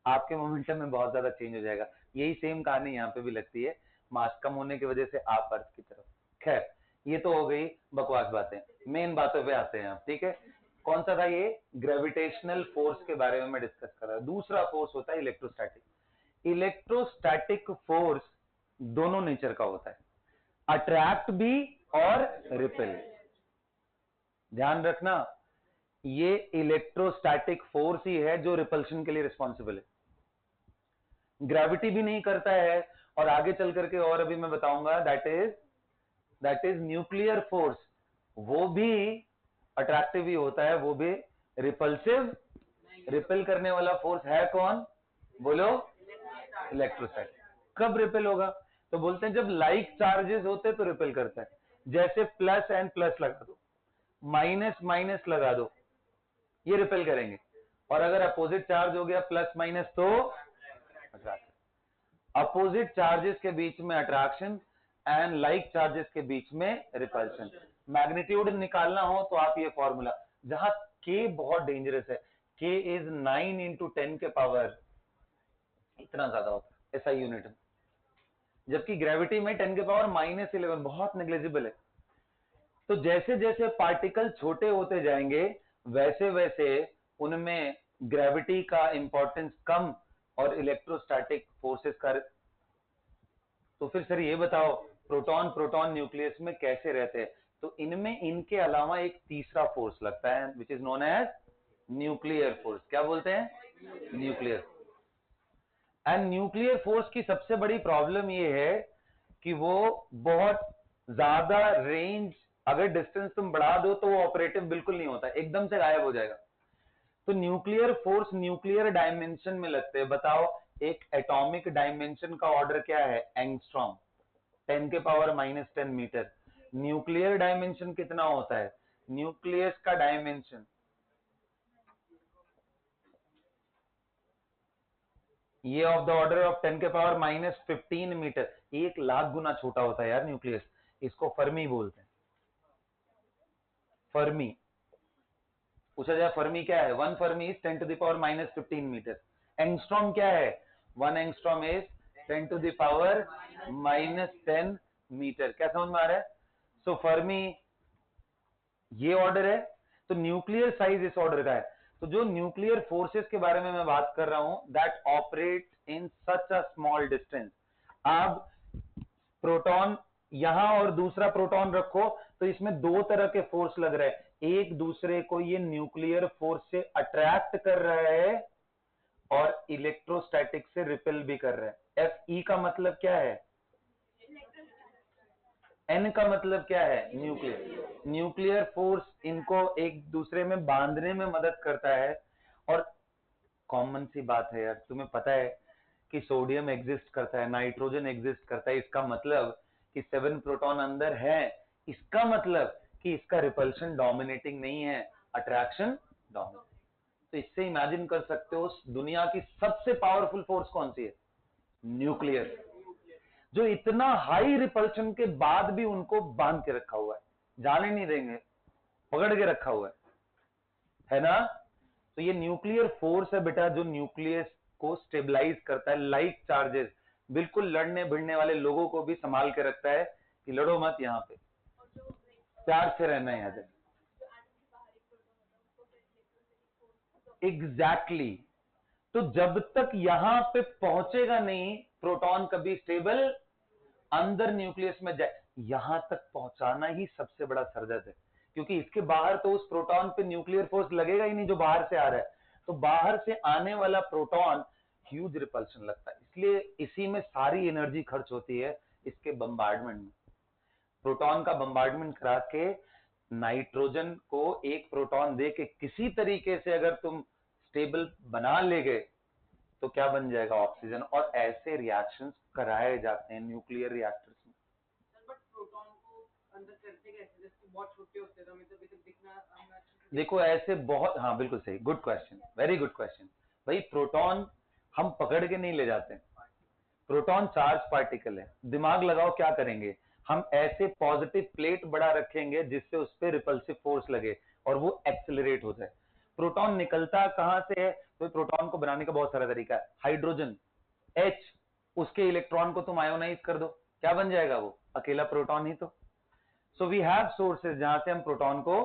आपके मोमेंटम में बहुत ज्यादा चेंज हो जाएगा। यही सेम कहानी यहाँ पे भी लगती है, मास कम होने की वजह से आप अर्थ की तरफ। खैर ये तो हो गई बकवास बातें, मेन बातों पे आते हैं आप, ठीक है? कौन सा था ये? ग्रेविटेशनल फोर्स के बारे में मैं डिस्कस कर रहा हूं। दूसरा फोर्स होता है इलेक्ट्रोस्टैटिक। इलेक्ट्रोस्टैटिक फोर्स दोनों नेचर का होता है, अट्रैक्ट भी और रिपेल। ध्यान रखना, ये इलेक्ट्रोस्टैटिक फोर्स ही है जो रिपल्शन के लिए रिस्पॉन्सिबल है, ग्रेविटी भी नहीं करता है। और आगे चल करके और अभी मैं बताऊंगा दैट इज न्यूक्लियर फोर्स, वो भी अट्रैक्टिव ही होता है, वो भी रिपल्सिव। रिपेल करने वाला फोर्स है कौन, बोलो? इलेक्ट्रोस्टैटिक। कब रिपेल होगा? तो बोलते हैं जब लाइक चार्जेस होते तो रिपेल करता है। जैसे प्लस एंड प्लस लगा दो, माइनस माइनस लगा दो, ये रिपेल करेंगे। और अगर अपोजिट चार्ज हो गया प्लस माइनस तो अट्रैक्शन। अपोजिट चार्जेस के बीच में अट्रैक्शन एंड लाइक चार्जेस के बीच में रिपल्शन। मैग्नीट्यूड निकालना हो तो आप ये फॉर्मूला, जहां k बहुत डेंजरस है, k इज 9 इंटू 10 के पावर, इतना ज्यादा होता है ऐसा यूनिट में, जबकि ग्रेविटी में 10 के पावर -11 बहुत नेग्लिजिबल है। तो जैसे जैसे पार्टिकल छोटे होते जाएंगे वैसे वैसे उनमें ग्रेविटी का इंपॉर्टेंस कम और इलेक्ट्रोस्टैटिक फोर्सेस का। तो फिर सर ये बताओ प्रोटॉन प्रोटॉन न्यूक्लियस में कैसे रहते हैं? तो इनमें इनके अलावा एक तीसरा फोर्स लगता है which is known as nuclear force. क्या बोलते हैं? न्यूक्लियर। एंड न्यूक्लियर फोर्स की सबसे बड़ी प्रॉब्लम ये है कि वो बहुत ज्यादा रेंज, अगर डिस्टेंस तुम बढ़ा दो तो वो ऑपरेटिव बिल्कुल नहीं होता, एकदम से गायब हो जाएगा। तो न्यूक्लियर फोर्स न्यूक्लियर डायमेंशन में लगते हैं। बताओ एक एटॉमिक डायमेंशन का ऑर्डर क्या है? एंगस्ट्रॉम, 10 के पावर -10 मीटर। न्यूक्लियर डायमेंशन कितना होता है? न्यूक्लियस का डायमेंशन ये ऑफ द ऑर्डर ऑफ 10 के पावर -15 मीटर, 1,00,000 गुना छोटा होता है यार न्यूक्लियस। इसको फर्मी बोलते हैं, फर्मी। पूछा जाए फर्मी क्या है? 1 fermi is 10 to the power -15 metre. Angstrom क्या है? 1 angstrom is 10 to the power -10 metre. क्या समझ में आ रहा है? सो फर्मी ये ऑर्डर है, तो न्यूक्लियर साइज इस ऑर्डर का है। तो जो न्यूक्लियर फोर्सेस के बारे में मैं बात कर रहा हूं, that operate in such a small distance. आप प्रोटॉन यहां और दूसरा प्रोटॉन रखो तो इसमें दो तरह के फोर्स लग रहे हैं, एक दूसरे को ये न्यूक्लियर फोर्स से अट्रैक्ट कर रहा है और इलेक्ट्रोस्टैटिक से रिपेल भी कर रहा है। एफ ई का मतलब क्या है? एन का मतलब क्या है? न्यूक्लियर। न्यूक्लियर फोर्स इनको एक दूसरे में बांधने में मदद करता है। और कॉमन सी बात है यार, तुम्हें पता है कि सोडियम एग्जिस्ट करता है, नाइट्रोजन एग्जिस्ट करता है, इसका मतलब कि 7 प्रोटॉन अंदर है, इसका मतलब कि इसका रिपल्शन डोमिनेटिंग नहीं है, अट्रैक्शन डोमिनेटिंग। तो इससे इमेजिन कर सकते हो दुनिया की सबसे पावरफुल फोर्स कौन सी है? न्यूक्लियर, जो इतना हाई रिपल्शन के बाद भी उनको बांध के रखा हुआ है, जाने नहीं देंगे, पकड़ के रखा हुआ है ना? तो ये न्यूक्लियर फोर्स है बेटा, जो न्यूक्लियस को स्टेबलाइज करता है, लाइक चार्जेस, बिल्कुल लड़ने भिड़ने वाले लोगों को भी संभाल के रखता है कि लड़ो मत, यहां पे प्यार से रहना है यहां से। एग्जैक्टली तो जब तक यहां पे पहुंचेगा नहीं प्रोटॉन कभी स्टेबल अंदर न्यूक्लियस में जाए, यहां तक पहुंचाना ही सबसे बड़ा सरदर्द है, क्योंकि इसके बाहर तो उस प्रोटॉन पे न्यूक्लियर फोर्स लगेगा ही नहीं जो बाहर से आ रहा है, तो बाहर से आने वाला प्रोटॉन ह्यूज रिपल्शन लगता है, इसलिए इसी में सारी एनर्जी खर्च होती है इसके बम्बार्डमेंट में। प्रोटॉन का बम्बार्डमेंट करा के नाइट्रोजन को एक प्रोटॉन दे के किसी तरीके से अगर तुम स्टेबल बना ले गए तो क्या बन जाएगा, ऑक्सीजन। और ऐसे रिएक्शंस कराए जाते हैं न्यूक्लियर रिएक्टर्स में। बट प्रोटॉन को अंदर करते कैसे, जैसे बहुत छोटे होते हैं तो हमें तो दिखना देखो ऐसे बहुत, हाँ बिल्कुल सही, good question, very good question. भाई प्रोटॉन हम पकड़ के नहीं ले जाते, प्रोटॉन चार्ज पार्टिकल है, दिमाग लगाओ क्या करेंगे, हम ऐसे पॉजिटिव प्लेट बड़ा रखेंगे जिससे उस पर रिपल्सिव फोर्स लगे और वो एक्सेलरेट हो जाए। प्रोटॉन निकलता कहां से है, तो प्रोटॉन को बनाने का बहुत सारा तरीका है। हाइड्रोजन H, उसके इलेक्ट्रॉन को तुम आयोनाइज कर दो, क्या बन जाएगा वो, अकेला प्रोटॉन ही तो। सो वी हैव सोर्सेज जहां से हम प्रोटॉन को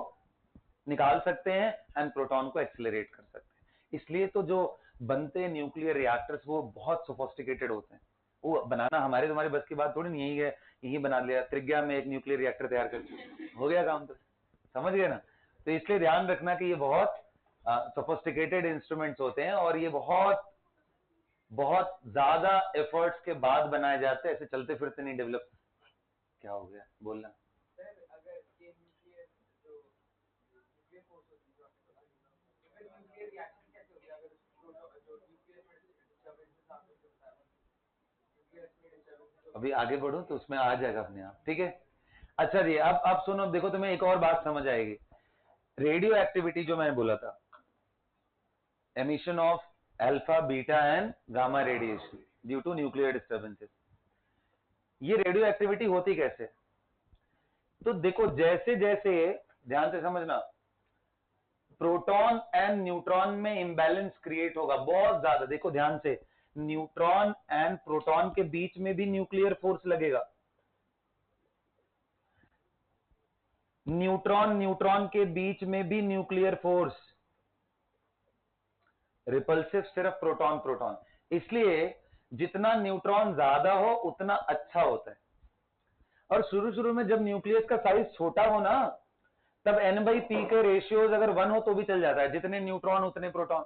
निकाल सकते हैं एंड प्रोटॉन को एक्सेलरेट कर सकते हैं। इसलिए तो जो बनते हैं न्यूक्लियर रिएक्टर्स वो बहुत सोफिस्टिकेटेड होते हैं, वो बनाना हमारे तुम्हारे बस की बात थोड़ी नहीं, यही है, यही बना लिया त्रिज्या में एक न्यूक्लियर रिएक्टर तैयार कर, हो गया काम, तो समझ गए ना। तो इसलिए ध्यान रखना कि ये बहुत सोफिस्टिकेटेड इंस्ट्रूमेंट्स होते हैं और ये बहुत बहुत ज्यादा एफर्ट्स के बाद बनाए जाते हैं, ऐसे चलते फिरते नहीं डेवलप। क्या हो गया बोलना। अभी आगे बढ़ो तो उसमें आ जाएगा अपने आप, ठीक है। अच्छा जी, अब सुनो, देखो तुम्हें एक और बात समझ आएगी। रेडियो एक्टिविटी जो मैंने बोला था, emission of alpha beta and gamma radiation due to nuclear disturbances, ये रेडियो एक्टिविटी होती कैसे। तो देखो जैसे जैसे, ध्यान से समझना, प्रोटॉन एंड न्यूट्रॉन में इंबैलेंस क्रिएट होगा बहुत ज्यादा, देखो ध्यान से, न्यूट्रॉन एंड प्रोटॉन के बीच में भी न्यूक्लियर फोर्स लगेगा, न्यूट्रॉन न्यूट्रॉन के बीच में भी न्यूक्लियर फोर्स, रिपल्सिव सिर्फ प्रोटॉन प्रोटॉन, इसलिए जितना न्यूट्रॉन ज्यादा हो उतना अच्छा होता है। और शुरू शुरू में जब न्यूक्लियस का साइज छोटा हो ना, तब N/P के रेशियोज अगर 1 हो तो भी चल जाता है, जितने न्यूट्रॉन उतने प्रोटॉन,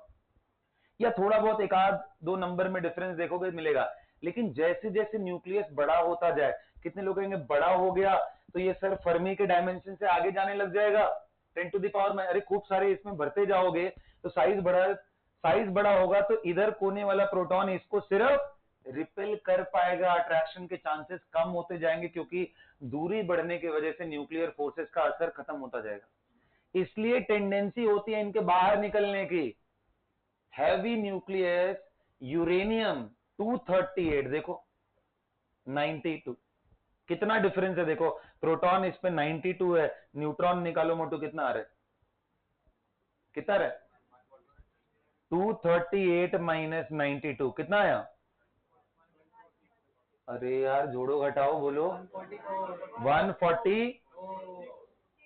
या थोड़ा बहुत एक आध दो नंबर में डिफरेंस देखोगे मिलेगा। लेकिन जैसे जैसे न्यूक्लियस बड़ा होता जाए, कितने लोग कहेंगे बड़ा हो गया तो ये सर फर्मी के डायमेंशन से आगे जाने लग जाएगा, 10 टू द पावर में, अरे खूब सारे इसमें भरते जाओगे तो साइज बड़ा होगा तो इधर कोने वाला प्रोटॉन इसको सिर्फ रिपेल कर पाएगा, अट्रैक्शन के चांसेस कम होते जाएंगे क्योंकि दूरी बढ़ने की वजह से न्यूक्लियर फोर्सेस का असर खत्म होता जाएगा। इसलिए टेंडेंसी होती है इनके बाहर निकलने की। हैवी न्यूक्लियस यूरेनियम 238, देखो 92, कितना डिफरेंस है देखो, प्रोटॉन इस पे 92 है, न्यूट्रॉन निकालो मोटू कितना आ रहा है, कितना है 238 माइनस 92 कितना आया, अरे यार जोड़ो घटाओ बोलो, 140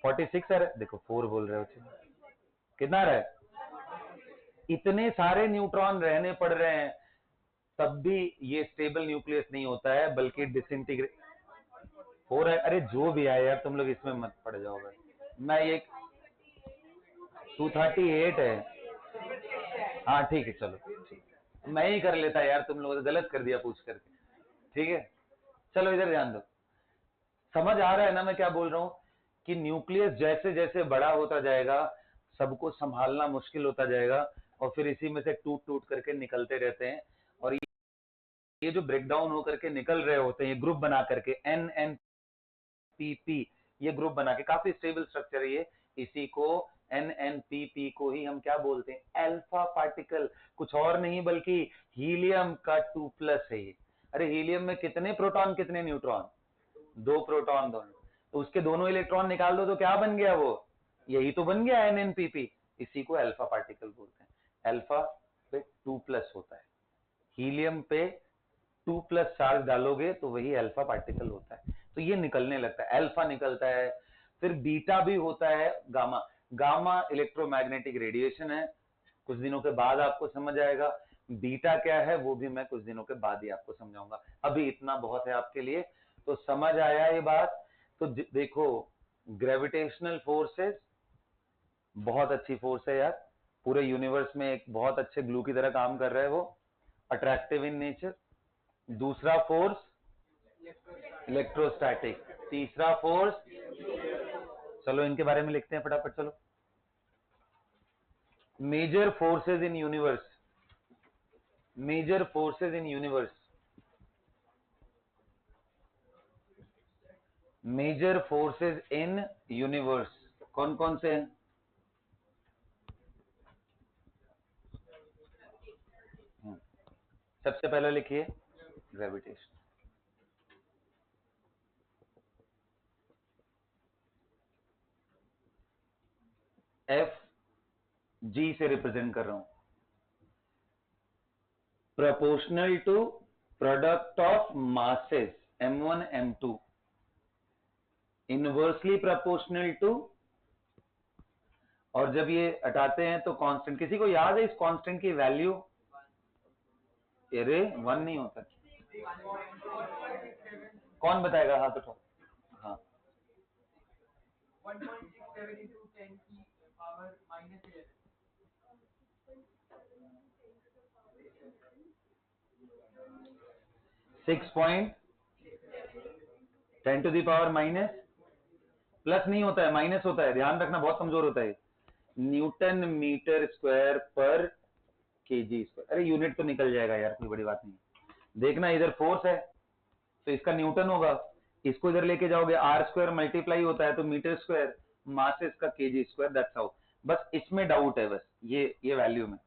46 है, देखो 4 बोल रहे हो, कितना रहा है, इतने सारे न्यूट्रॉन रहने पड़ रहे हैं तब भी ये स्टेबल न्यूक्लियस नहीं होता है बल्कि डिसइंटीग्रेट हो रहा है। अरे जो भी आए यार तुम लोग इसमें मत पड़ जाओगे, मैं ये 238 है, हाँ ठीक है चलो, मैं ही कर लेता यार, तुम लोगों ने गलत कर दिया पूछ करके, ठीक है चलो इधर ध्यान दो। समझ आ रहा है ना मैं क्या बोल रहा हूं, कि न्यूक्लियस जैसे जैसे बड़ा होता जाएगा सबको संभालना मुश्किल होता जाएगा और फिर इसी में से टूट टूट करके निकलते रहते हैं। और ये जो ब्रेक डाउन होकर के निकल रहे होते हैं ये ग्रुप बना करके NNPP, ये ग्रुप बना के काफी स्टेबल स्ट्रक्चर है ये, इसी को NNPP को ही हम क्या बोलते हैं, अल्फा पार्टिकल, कुछ और नहीं बल्कि हीलियम का 2+ है ये। अरे हीलियम में कितने प्रोटॉन कितने न्यूट्रॉन, 2 प्रोटॉन दोनों, तो उसके दोनों इलेक्ट्रॉन निकाल दो तो क्या बन गया वो, यही तो बन गया NNPP, इसी को अल्फा पार्टिकल बोलते हैं। अल्फा पे 2+ होता है, हीलियम पे 2+ चार्ज डालोगे तो वही अल्फा पार्टिकल होता है, तो ये निकलने लगता है, अल्फा निकलता है। फिर बीटा भी होता है, गामा, गामा इलेक्ट्रोमैग्नेटिक रेडिएशन है, कुछ दिनों के बाद आपको समझ आएगा। बीटा क्या है वो भी मैं कुछ दिनों के बाद ही आपको समझाऊंगा, अभी इतना बहुत है आपके लिए। तो समझ आया ये बात, तो देखो ग्रेविटेशनल फोर्सेस बहुत अच्छी फोर्स है यार, पूरे यूनिवर्स में एक बहुत अच्छे ग्लू की तरह काम कर रहा है वो, अट्रैक्टिव इन नेचर। दूसरा फोर्स इलेक्ट्रोस्टैटिक। तीसरा फोर्स, चलो इनके बारे में लिखते हैं फटाफट, चलो। Major forces in universe, major forces in universe, major forces in universe कौन कौन से हैं? सबसे पहले लिखिए ग्रेविटेशन। एफ जी से रिप्रेजेंट कर रहा हूं, proportional to product of masses m1 m2, inversely proportional to, और जब ये हटाते हैं तो कांस्टेंट। किसी को याद है इस कांस्टेंट की वैल्यू? अरे 1 नहीं होता, कौन बताएगा? हाथ उठाओ। हाँ 1.67 into 10 की power -11। 6.10 to the power minus, plus नहीं होता है, माइनस होता है, ध्यान रखना, बहुत कमजोर होता है। न्यूटन मीटर स्क्वायर पर केजी स्क्वायर। अरे यूनिट तो निकल जाएगा यार, कोई बड़ी बात नहीं। देखना इधर फोर्स है तो इसका न्यूटन होगा, इसको इधर लेके जाओगे आर स्क्वायर मल्टीप्लाई होता है तो मीटर स्क्वायर, मास इसका केजी स्क्वायर, दैट्स हाउ। बस इसमें डाउट है, बस ये वैल्यू में।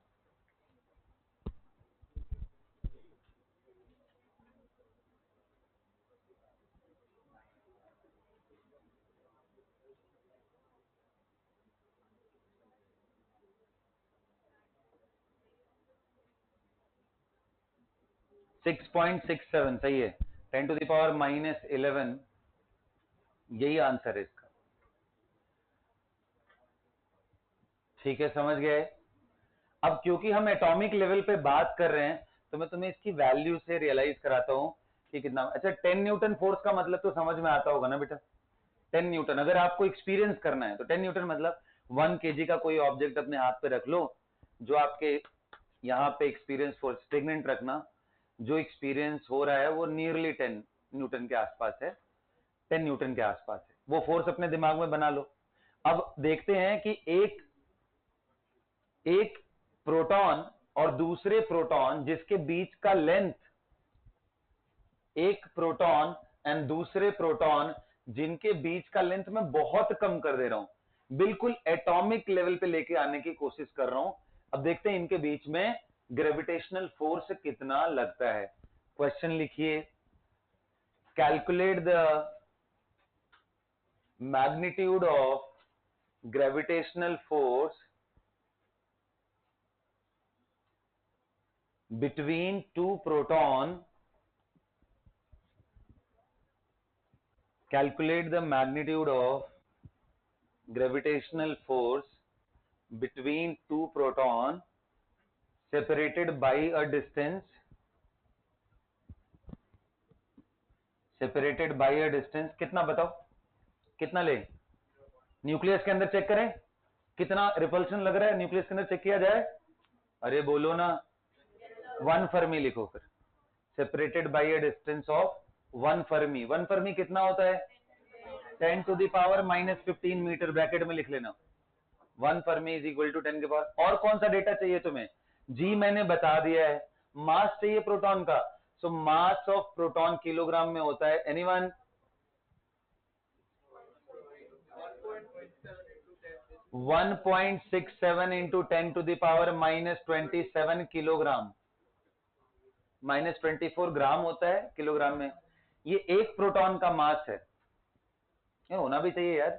-6.67 सही है, 10 टू द पावर -11, यही आंसर है इसका। ठीक है, समझ गए। अब क्योंकि हम एटॉमिक लेवल पे बात कर रहे हैं तो मैं तुम्हें इसकी वैल्यू से रियलाइज कराता हूं कि कितना। अच्छा 10 न्यूटन फोर्स का मतलब तो समझ में आता होगा ना बेटा। 10 न्यूटन अगर आपको एक्सपीरियंस करना है तो 10 न्यूटन मतलब 1 केजी का कोई ऑब्जेक्ट अपने हाथ पे रख लो, जो आपके यहाँ पे एक्सपीरियंस फोर्स स्टेगनेंट रखना, जो एक्सपीरियंस हो रहा है वो नियरली 10 न्यूटन के आसपास है, 10 न्यूटन के आसपास है। वो फोर्स अपने दिमाग में बना लो। अब देखते हैं कि एक प्रोटॉन और दूसरे प्रोटॉन जिसके बीच का लेंथ, एक प्रोटॉन एंड दूसरे प्रोटॉन जिनके बीच का लेंथ मैं बहुत कम कर दे रहा हूं, बिल्कुल एटॉमिक लेवल पे लेके आने की कोशिश कर रहा हूं। अब देखते हैं इनके बीच में ग्रेविटेशनल फोर्स कितना लगता है। क्वेश्चन लिखिए, calculate the magnitude of gravitational force between two proton, calculate the magnitude of gravitational force between two proton separated by a distance, separated by a distance कितना बताओ, कितना ले? न्यूक्लियस के अंदर चेक करें कितना रिपल्शन लग रहा है, न्यूक्लियस के अंदर चेक किया जाए? अरे बोलो ना, 1 फर्मी लिखो फिर, separated by a distance of 1 fermi. 1 fermi कितना होता है? 10 to the power -15 metre, bracket में लिख लेना। 1 फर्मी इज इक्वल टू 10 के पावर। और कौन सा डेटा चाहिए तुम्हें? जी मैंने बता दिया है। मास चाहिए प्रोटॉन का, so mass of proton kilogram में होता है। Anyone? 1.67 into 10 to the power -27 kilogram, -24 gram होता है किलोग्राम में। ये एक प्रोटॉन का मास है, ये होना भी चाहिए यार।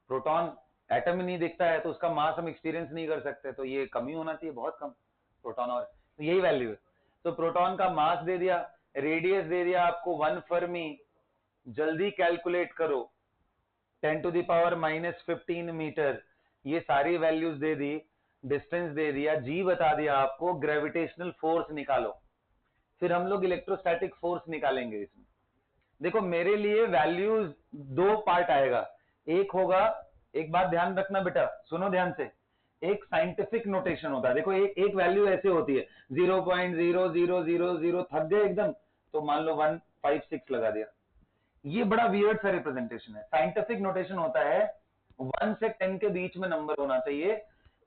प्रोटॉन एटम ही नहीं दिखता है तो उसका मास हम एक्सपीरियंस नहीं कर सकते, तो ये कम ही होना चाहिए, बहुत कम प्रोटॉन। और तो यही वैल्यू है। तो प्रोटॉन का मास दे दिया, रेडियस दे दिया आपको 1 फर्मी, जल्दी कैलकुलेट करो, 10 टू द पावर -15 मीटर, ये सारी वैल्यूज दे दी, डिस्टेंस दे दिया, जी बता दिया आपको, ग्रेविटेशनल फोर्स निकालो। फिर हम लोग इलेक्ट्रोस्टैटिक फोर्स निकालेंगे इसमें। देखो मेरे लिए वैल्यूज दो पार्ट आएगा, एक होगा, एक बात ध्यान रखना बेटा, सुनो ध्यान से, एक साइंटिफिक नोटेशन होता है। देखो एक वैल्यू ऐसे होती है 0.0000, थक गए एकदम तो मान लो 156 लगा दिया। ये बड़ा वियर्ड सा रिप्रेजेंटेशन है। साइंटिफिक नोटेशन होता है 1 से 10 के बीच में नंबर होना चाहिए।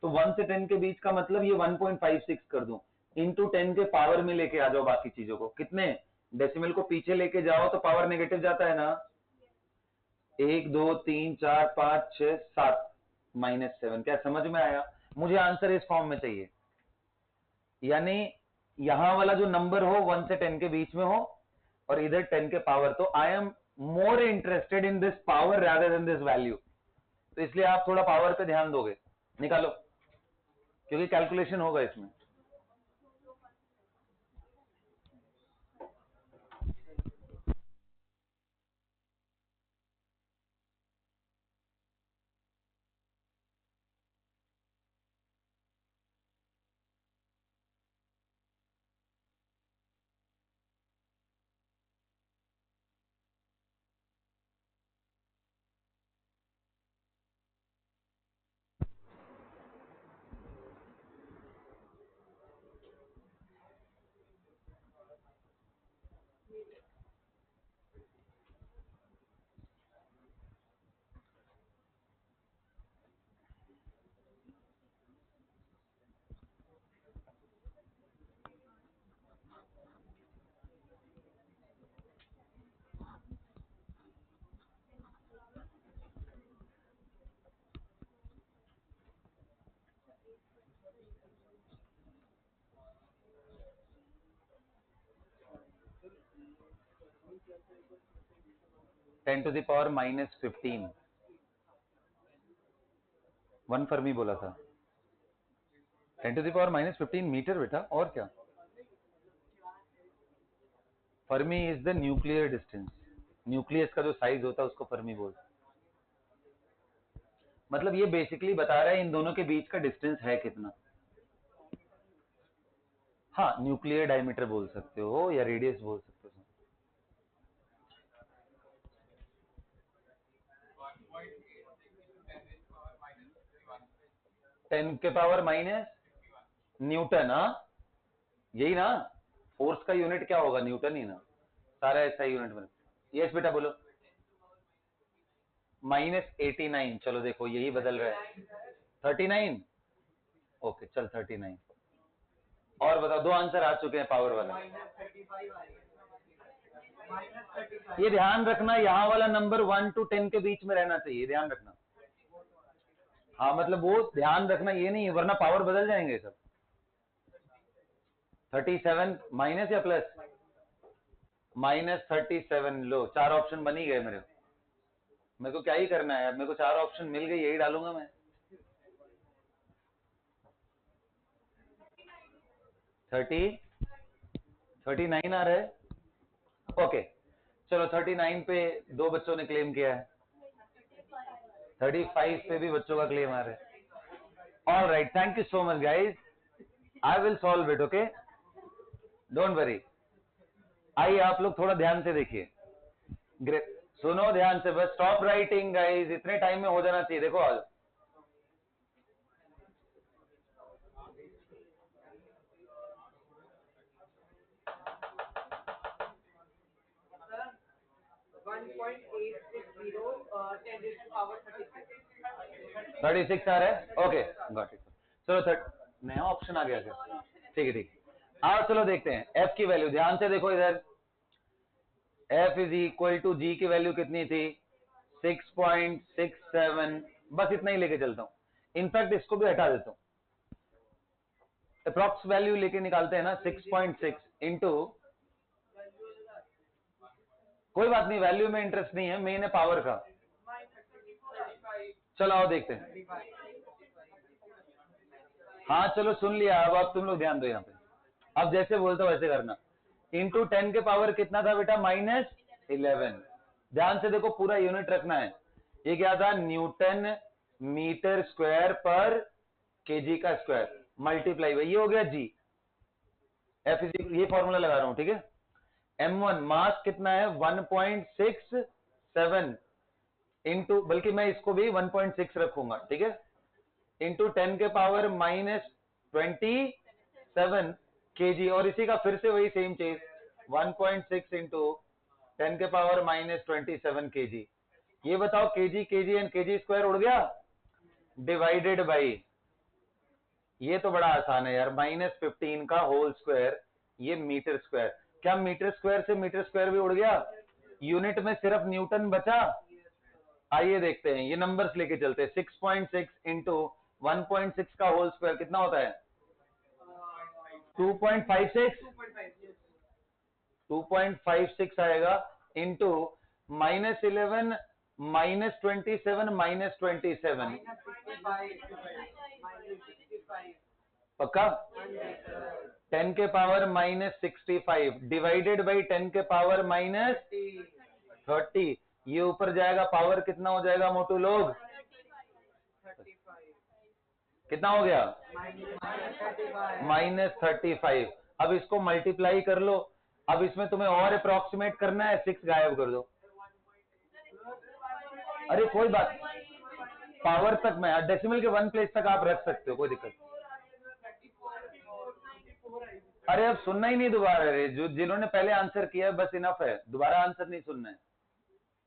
तो 1 से 10 के बीच का मतलब ये 1.56 कर दूं, इंटू 10 के पावर में लेके आ जाओ बाकी चीजों को। कितने डेसिमल को पीछे लेके जाओ तो पावर नेगेटिव जाता है ना, 1 2 3 4 5 6 7 -7। क्या समझ में आया? मुझे आंसर इस फॉर्म में चाहिए, यानी यहां वाला जो नंबर हो 1 से 10 के बीच में हो और इधर 10 के पावर। तो I am more interested in this power rather than this value, तो इसलिए आप थोड़ा पावर पे ध्यान दोगे। निकालो, क्योंकि कैलकुलेशन होगा इसमें। Ten to the power -15, 1 fermi बोला था। 10 टू द पावर -15 मीटर बेटा, और क्या? Fermi is the nuclear distance. Nucleus का जो साइज होता है उसको फर्मी बोलते हैं। मतलब ये बेसिकली बता रहा है इन दोनों के बीच का डिस्टेंस है कितना। हाँ, न्यूक्लियर डायमीटर बोल सकते हो या रेडियस बोल सकते हो। 10 के पावर माइनस न्यूटन। हाँ, यही ना, फोर्स का यूनिट क्या होगा? न्यूटन ही ना, सारा ऐसा यूनिट बने। यस बेटा बोलो। -89। चलो देखो यही बदल रहा है। 39। ओके चल 39। और बताओ, दो आंसर आ चुके हैं पावर वाला। ये ध्यान रखना, यहाँ वाला नंबर 1 to 10 के बीच में रहना चाहिए, ध्यान रखना। हाँ मतलब वो ध्यान रखना, ये नहीं वरना पावर बदल जाएंगे सब। 37 माइनस या प्लस? -37। लो 4 ऑप्शन बन ही गए मेरे को क्या ही करना है यार, मेरे को 4 ऑप्शन मिल गए, यही डालूंगा मैं। 39 आ रहा है। ओके चलो 39 पे 2 बच्चों ने क्लेम किया है, 35 पे भी बच्चों का क्लेम आ रहा है। All right, thank you so much guys, I will solve it. Okay don't worry. आइए आप लोग थोड़ा ध्यान से देखिए, सुनो ध्यान से, बस स्टॉप राइटिंग गाइज, इतने टाइम में हो जाना चाहिए। देखो आज 36 आ रहा है। Okay got it. चलो नया ऑप्शन आ गया क्या? ठीक है ठीक है, आओ चलो देखते हैं एफ की वैल्यू। ध्यान से देखो इधर, एफ इज इक्वल टू जी की वैल्यू कितनी थी? 6.67। बस इतना ही लेके चलता हूं, इनफैक्ट इसको भी हटा देता हूं, अप्रॉक्स वैल्यू लेके निकालते हैं ना। 6.6 इंटू, कोई बात नहीं, वैल्यू में इंटरेस्ट नहीं है, मेन है पावर का। चलो आओ देखते हैं। हाँ चलो सुन लिया, अब आप तुम लोग ध्यान दो यहाँ पे, अब जैसे बोलते हो वैसे करना। इंटू 10 के पावर कितना था बेटा? -11। ध्यान से देखो, पूरा यूनिट रखना है। ये क्या था? न्यूटन मीटर स्क्वायर पर केजी का स्क्वायर मल्टीप्लाई, ये हो गया जी। एफ इज, ये फॉर्मूला लगा रहा हूं, ठीक है। M1 मास कितना है? 1.67। इंटू, बल्कि मैं इसको भी 1.6 रखूंगा, ठीक है, इंटू 10 के पावर -27 kg, और इसी का फिर से वही सेम चीज 1.6 इंटू 10 के पावर -27 kg। ये बताओ kg kg and kg square उड़ गया, डिवाइडेड बाई, ये तो बड़ा आसान है यार, -15 का होल स्क्वायर, ये मीटर स्क्वायर। क्या मीटर स्क्वायर से मीटर स्क्वायर भी उड़ गया? यूनिट में सिर्फ न्यूटन बचा। आइए देखते हैं, ये नंबर्स लेके चलते हैं। 6.6 इंटू 1.6 का होल स्क्वायर कितना होता है? 2.56। 2.56 आएगा इंटू -11 -27 -27, पक्का? 10 के पावर -65 डिवाइडेड बाई 10 के पावर -30। ये ऊपर जाएगा, पावर कितना हो जाएगा मोटू लोग? कितना हो गया? -35। अब इसको मल्टीप्लाई कर लो। अब इसमें तुम्हें और अप्रोक्सीमेट करना है, 6 गायब कर दो। अरे कोई बात, पावर तक में, डेसिमल के 1 प्लेस तक आप रख सकते हो, कोई दिक्कत। अरे अब सुनना ही नहीं दोबारा रे, जो जिन्होंने पहले आंसर किया है बस इनफ है, दोबारा आंसर नहीं सुनना है,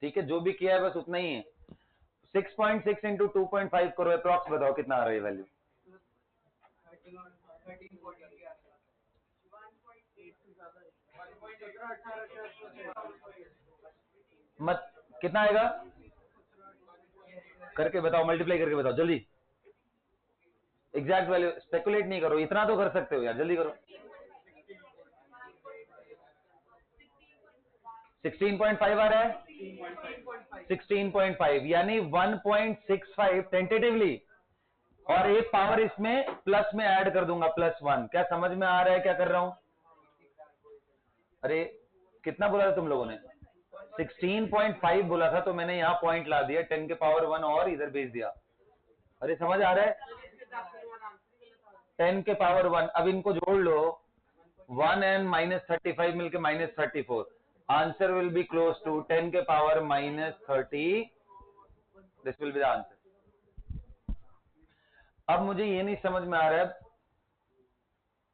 ठीक है? जो भी किया है बस उतना ही है। 6.6 इंटू 2.5 करो, अप्रॉक्स बताओ कितना आ रहा है वैल्यू? मत कितना आएगा? करके बताओ, मल्टीप्लाई करके बताओ जल्दी, एग्जैक्ट वैल्यू, स्पेकुलेट नहीं करो, इतना तो कर सकते हो यार, जल्दी करो। 16.5 आ रहा है, 16.5 यानी 1.65 टेंटेटिवली, और एक पावर इसमें प्लस में ऐड कर दूंगा, +1। क्या समझ में आ रहा है क्या कर रहा हूं? अरे कितना बोला था तुम लोगों ने? 16.5 बोला था, तो मैंने यहाँ पॉइंट ला दिया, 10 के पावर 1 और इधर भेज दिया। अरे समझ आ रहा है? 10 के पावर 1, अब इनको जोड़ लो, 1 एंड -35 मिलके -34, answer will be close to 10 के power -30, this will be the answer. अब मुझे ये नहीं समझ में आ रहा है,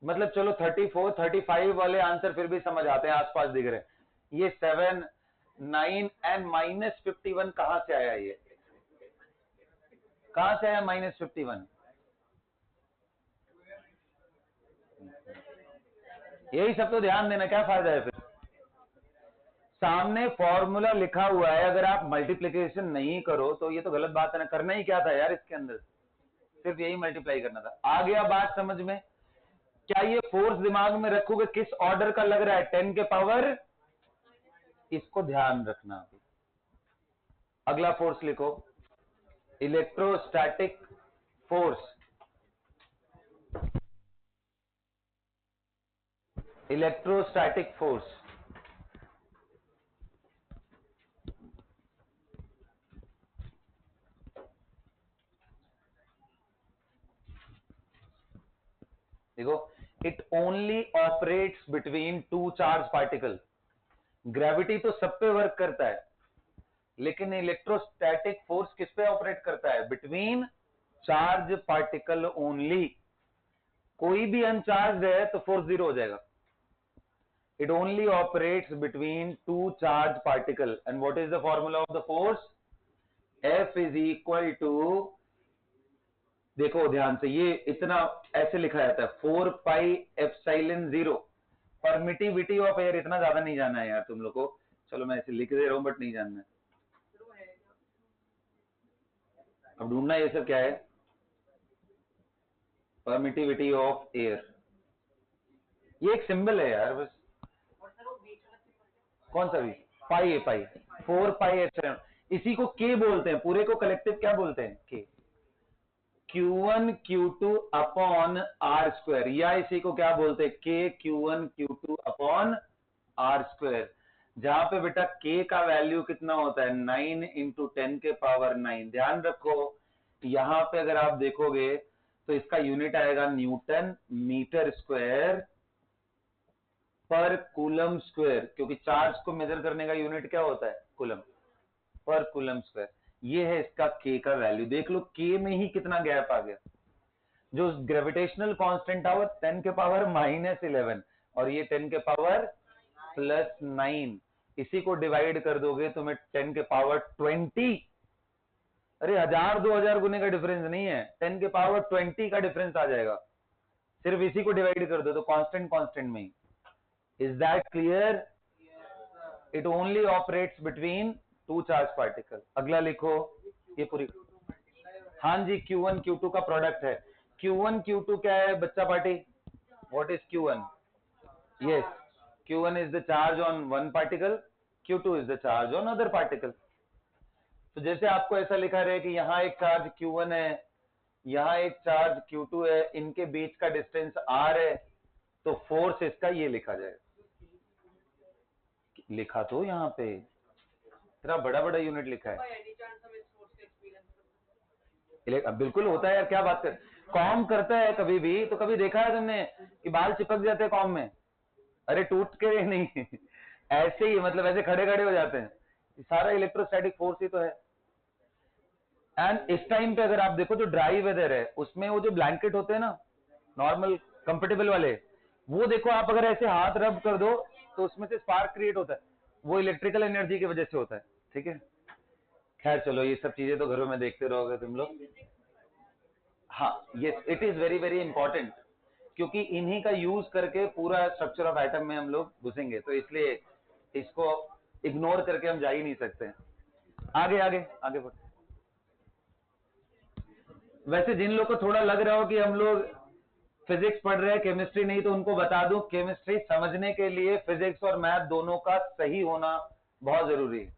मतलब चलो 34 35 वाले आंसर फिर भी समझ आते हैं, आसपास दिख रहे हैं, ये 7 9 एंड -51 कहां से आया? ये कहां से आया -51? यही सब तो ध्यान देना, क्या फायदा है फिर? सामने फॉर्मूला लिखा हुआ है, अगर आप मल्टीप्लिकेशन नहीं करो तो ये तो गलत बात है ना। करना ही क्या था यार इसके अंदर, सिर्फ यही मल्टीप्लाई करना था। आ गया बात समझ में? क्या ये फोर्स दिमाग में रखोगे किस ऑर्डर का लग रहा है? 10 के पावर, इसको ध्यान रखना। अगला फोर्स लिखो, इलेक्ट्रोस्टैटिक फोर्स। इलेक्ट्रोस्टैटिक फोर्स, देखो, it only operates between two charge particle. Gravity तो सब पे वर्क करता है, लेकिन इलेक्ट्रोस्टैटिक फोर्स किस पे ऑपरेट करता है? Between charge particle only. कोई भी अनचार्ज है तो फोर्स 0 हो जाएगा। It only operates between two charge particle, and what is the formula of the force? F is equal to, देखो ध्यान से, ये इतना ऐसे लिखा जाता है, 4 pi epsilon 0। Permittivity of air इतना ज्यादा नहीं जानना है यार तुम लोग को, चलो मैं ऐसे लिख दे रहा हूं, बट नहीं जानना है। अब ढूंढना ये सब क्या है? परमिटिविटी ऑफ एयर, ये एक सिंबल है यार बस। कौन सा भी? पाई है, पाई 4 पाई एप्सिलॉन, इसी को के बोलते हैं, पूरे को कलेक्टिव क्या बोलते हैं? के। Q1 Q2 upon are square, या इसी को क्या बोलते हैं? के Q1 Q2 upon are square, जहां पे बेटा के का वैल्यू कितना होता है? 9 इंटू 10 के पावर 9। ध्यान रखो, यहां पे अगर आप देखोगे तो इसका यूनिट आएगा न्यूटन मीटर स्क्वायर पर कूलम स्क्वायर, क्योंकि चार्ज को मेजर करने का यूनिट क्या होता है? Coulomb per coulomb square. ये है इसका k का वैल्यू। देख लो k में ही कितना गैप आ गया। जो ग्रेविटेशनल कांस्टेंट था वो 10 के पावर -11 और ये 10 के पावर +9। इसी को डिवाइड कर दोगे तुम्हें 10 के पावर 20, अरे 1000-2000 गुने का डिफरेंस नहीं है, 10 के पावर 20 का डिफरेंस आ जाएगा। सिर्फ इसी को डिवाइड कर दो तो कांस्टेंट कांस्टेंट में ही। Is that clear? It only operates between two charge particle. अगला लिखो ये पूरी। हाँ जी, Q1 Q2 का प्रोडक्ट है। Q1 Q2 क्या है बच्चा party? What is Q1? Yes, Q1 is the charge on one particle, Q2 is the charge on other particle. तो जैसे आपको ऐसा लिखा रहे कि यहाँ एक चार्ज Q1 है, यहाँ एक चार्ज Q2 है, इनके बीच का डिस्टेंस R है, तो फोर्स इसका ये लिखा जाएगा। लिखा तो यहाँ पे इतना बड़ा बड़ा यूनिट लिखा है। अब बिल्कुल होता है यार, क्या बात कर। कॉम करता है कभी भी तो कभी देखा है तुमने कि बाल चिपक जाते हैं कॉम में? अरे टूट के नहीं ऐसे ही, मतलब ऐसे खड़े खड़े हो जाते हैं। सारा इलेक्ट्रोस्टैटिक फोर्स ही तो है। एंड इस टाइम पे अगर आप देखो जो ड्राई वेदर है उसमें वो जो ब्लैंकेट होते हैं ना नॉर्मल कंफर्टेबल वाले, वो देखो आप अगर ऐसे हाथ रब कर दो तो उसमें से स्पार्क क्रिएट होता है, वो इलेक्ट्रिकल एनर्जी की वजह से होता है। ठीक है, खैर चलो ये सब चीजें तो घरों में देखते रहोगे तुम लोग। हाँ, yes, it is very very important, क्योंकि इन्हीं का यूज करके पूरा स्ट्रक्चर ऑफ एटम में हम लोग घुसेंगे, तो इसलिए इसको इग्नोर करके हम जा ही नहीं सकते। आगे आगे आगे बढ़। वैसे जिन लोग को थोड़ा लग रहा हो कि हम लोग फिजिक्स पढ़ रहे हैं केमिस्ट्री नहीं, तो उनको बता दूं केमिस्ट्री समझने के लिए फिजिक्स और मैथ दोनों का सही होना बहुत जरूरी है।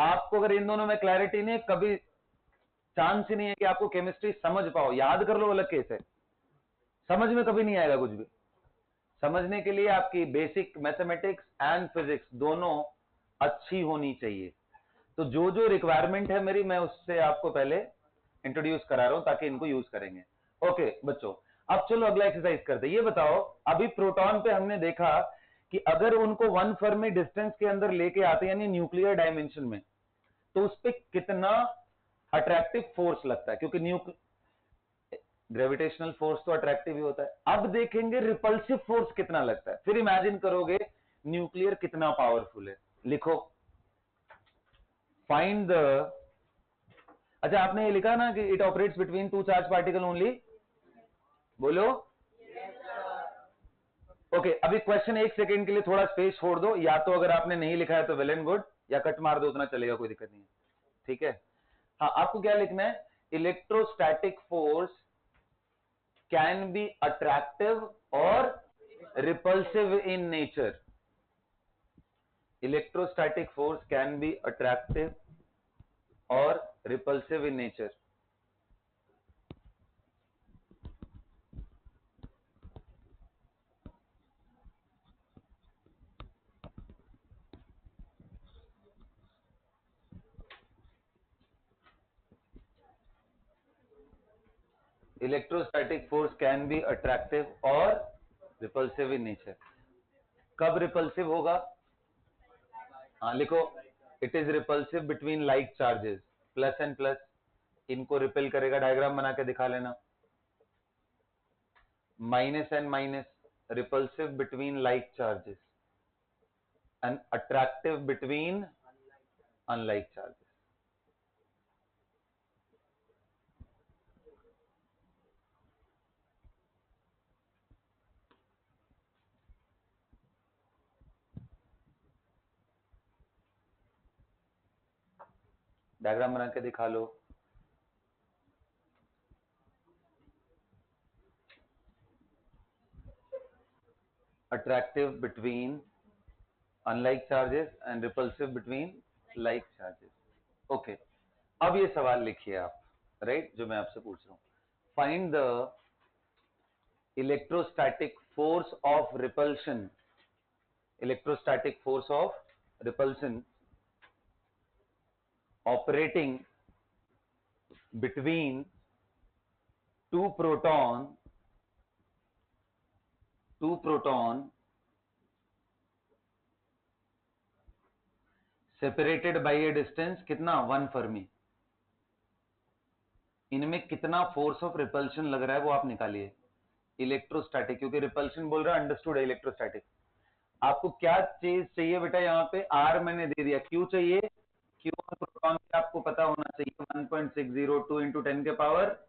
आपको अगर इन दोनों में क्लैरिटी नहीं है, कभी चांस ही नहीं है कि आपको केमिस्ट्री समझ पाओ। याद कर लो अलग केस है, समझ में कभी नहीं आएगा कुछ भी। समझने के लिए आपकी बेसिक मैथमेटिक्स एंड फिजिक्स दोनों अच्छी होनी चाहिए। तो जो जो रिक्वायरमेंट है मेरी, मैं उससे आपको पहले इंट्रोड्यूस करा रहा हूं ताकि इनको यूज करेंगे। ओके बच्चों, अब चलो अगला एक्सरसाइज करते हैं। ये बताओ, अभी प्रोटॉन पे हमने देखा कि अगर उनको वन फर्मी डिस्टेंस के अंदर लेके आते हैं यानी न्यूक्लियर डायमेंशन में, तो उस पर कितना अट्रैक्टिव फोर्स लगता है, क्योंकि ग्रेविटेशनल फोर्स तो अट्रैक्टिव ही होता है। अब देखेंगे रिपल्सिव फोर्स कितना लगता है, फिर इमेजिन करोगे न्यूक्लियर कितना पावरफुल है। लिखो फाइंड द, अच्छा आपने ये लिखा ना कि it operates between two charge particle only, बोलो ओके। अभी क्वेश्चन एक सेकंड के लिए थोड़ा स्पेस छोड़ दो, या तो अगर आपने नहीं लिखा है तो वेल एंड गुड, या कट मार दो, उतना चलेगा, कोई दिक्कत नहीं है। ठीक है, हाँ आपको क्या लिखना है? Electrostatic force can be attractive और repulsive in nature. Electrostatic force can be attractive और repulsive in nature. Electrostatic force can be attractive और रिपल्सिव इन नेचर। कब रिपल्सिव होगा? हाँ लिखो, it is repulsive between like charges, plus and plus इनको repel करेगा। Diagram बना के दिखा लेना। Minus and minus repulsive between like charges and attractive between unlike charges. Diagram बना के दिखा लो। Attractive between unlike charges and repulsive between like charges. Okay, अब ये सवाल लिखिए आप, राइट, जो मैं आपसे पूछ रहा हूं। Find the electrostatic force of repulsion, electrostatic force of repulsion operating between two proton separated by a distance कितना? 1 फर्मी। इनमें कितना फोर्स ऑफ रिपल्शन लग रहा है वो आप निकालिए। इलेक्ट्रोस्टैटिक, क्योंकि रिपल्शन बोल रहा है, अंडरस्टूड है इलेक्ट्रोस्टैटिक। आपको क्या चीज चाहिए बेटा, यहाँ पे आर मैंने दे दिया, क्यू चाहिए, क्यू प्रोटॉन आपको पता होना चाहिए 1.602 इंटू 10 के पावर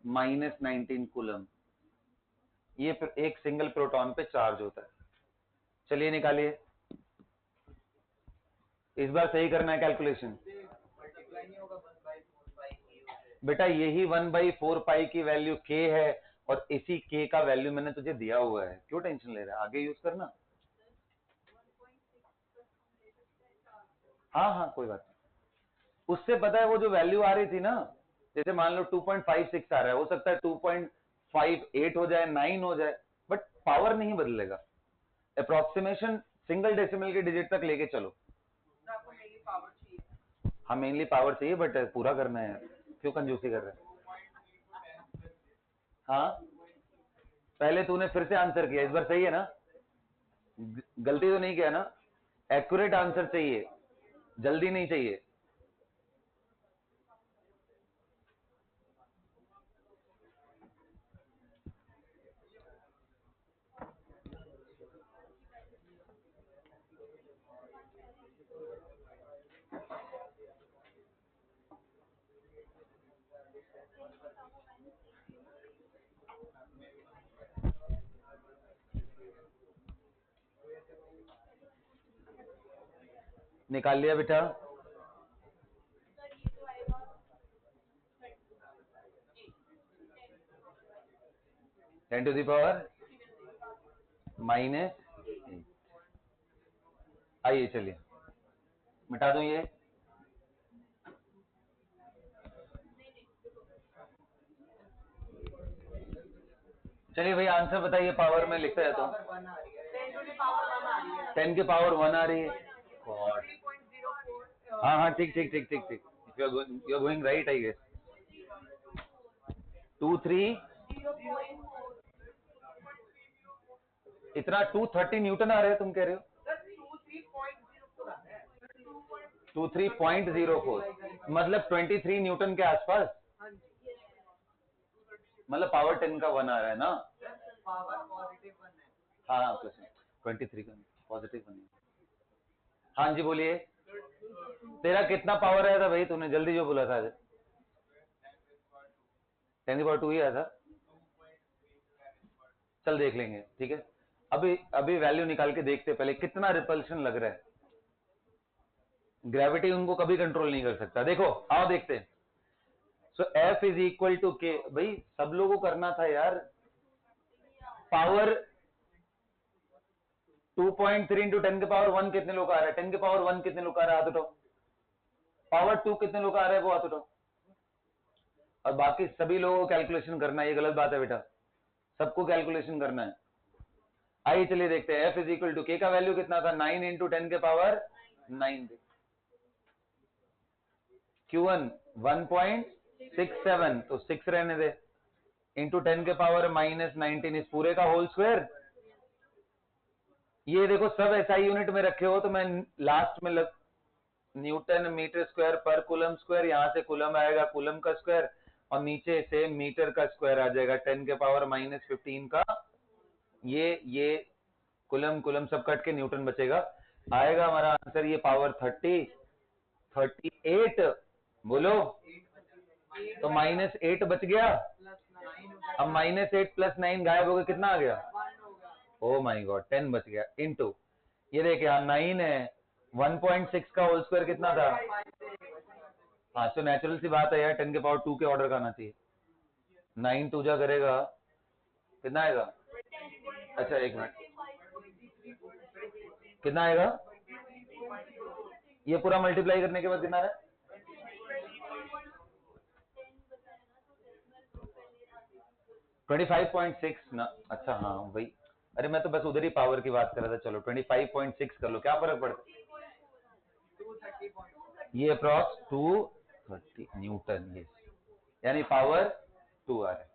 -19 कूलम। ये फिर एक सिंगल प्रोटॉन पे चार्ज होता है। चलिए निकालिए, इस बार सही करना है कैलकुलेशन। बेटा यही 1/4 पाई की वैल्यू k है, और इसी k का वैल्यू मैंने तुझे दिया हुआ है, क्यों टेंशन ले रहा है, आगे यूज करना। हाँ हाँ कोई बात नहीं, उससे पता है वो जो वैल्यू आ रही थी ना, जैसे मान लो 2.56 आ रहा है, हो सकता है 2.58 हो जाए, 9 हो जाए, बट पावर नहीं बदलेगा। अप्रोक्सीमेशन सिंगल डेसिमल के डिजिट तक लेके चलो। हाँ मेनली पावर चाहिए, बट पूरा करना है, क्यों कंजूसी कर रहे हैं। हाँ पहले तूने फिर से आंसर किया, इस बार सही है ना, गलती तो नहीं किया ना, एक्यूरेट आंसर चाहिए, जल्दी नहीं चाहिए। निकाल लिया बेटा, टेन टू द पावर -8। आइए चलिए मिटा दूं ये, चलिए भाई आंसर बताइए, पावर में लिखता है तो 10 के पावर 1 आ रही है। हाँ हाँ ठीक ठीक ठीक ठीक ठीक, you are going right I guess. 23 इतना 230 न्यूटन आ रहे हैं तुम कह रहे हो, 23.04 मतलब 23 न्यूटन के आसपास, मतलब पावर 10 का 1 आ रहा है ना। हाँ प्लस 23 का पॉजिटिव 1। हाँ जी बोलिए, तेरा कितना पावर आया था भाई, तूने जल्दी जो बोला था 10 की पावर 2 ही आया था। चल देख लेंगे, ठीक है, अभी अभी वैल्यू निकाल के देखते पहले कितना रिपल्शन लग रहा है। ग्रेविटी उनको कभी कंट्रोल नहीं कर सकता। देखो आओ देखते हैं। सो F इज इक्वल टू के, भाई सब लोगों को करना था यार। पावर 2.3 इंटू 10 के पावर 1 कितने लोग आ रहा है, 10 के पावर 1 कितने लोग आ रहा है, हाथ उठाओ। पावर 2 कितने लोग आ रहा है वो हाथ उठाओ। और बाकी सभी लोगों को कैलकुलेशन करना है, ये गलत बात है बेटा, सबको कैलकुलेशन करना है। आइए चलिए देखते हैं, F इज इक्वल टू के का वैल्यू कितना था, 9 इंटू 10 के पावर 9। Q1 1.67 तो 6 रहने दे, इंटू 10 के पावर -19 इस पूरे का होल स्क्वायर। ये देखो सब SI यूनिट में रखे हो, तो मैं लास्ट में न्यूटन मीटर स्क्वायर पर कूलम स्क्वायर, यहां से कूलम आएगा कूलम का स्क्वायर, और नीचे से मीटर का स्क्वायर आ जाएगा 10 के पावर -15 का। ये कूलम कूलम सब कट के न्यूटन बचेगा, आएगा हमारा आंसर ये पावर 38 बोलो, तो -8 बच गया। अब -8 प्लस 9 गायब हो गया, कितना आ गया, ओ माय गॉड 10 बच गया, इनटू ये देखिए 9 है, 1.6 का होल स्क्वायर कितना था। हाँ तो नेचुरल सी बात है यार, 10 के पावर 2 के ऑर्डर का आना चाहिए। 9 2 जा करेगा कितना आएगा, अच्छा एक मिनट, कितना आएगा, ये पूरा मल्टीप्लाई करने के बाद कितना है, 25.6 ना, अच्छा हाँ भाई, अरे मैं तो बस उधर ही पावर की बात कर रहा था। चलो 25.6 कर लो, क्या फर्क पड़ता, ये अप्रॉक्स 230 न्यूटन, ये यानी पावर 2 आ रहा है।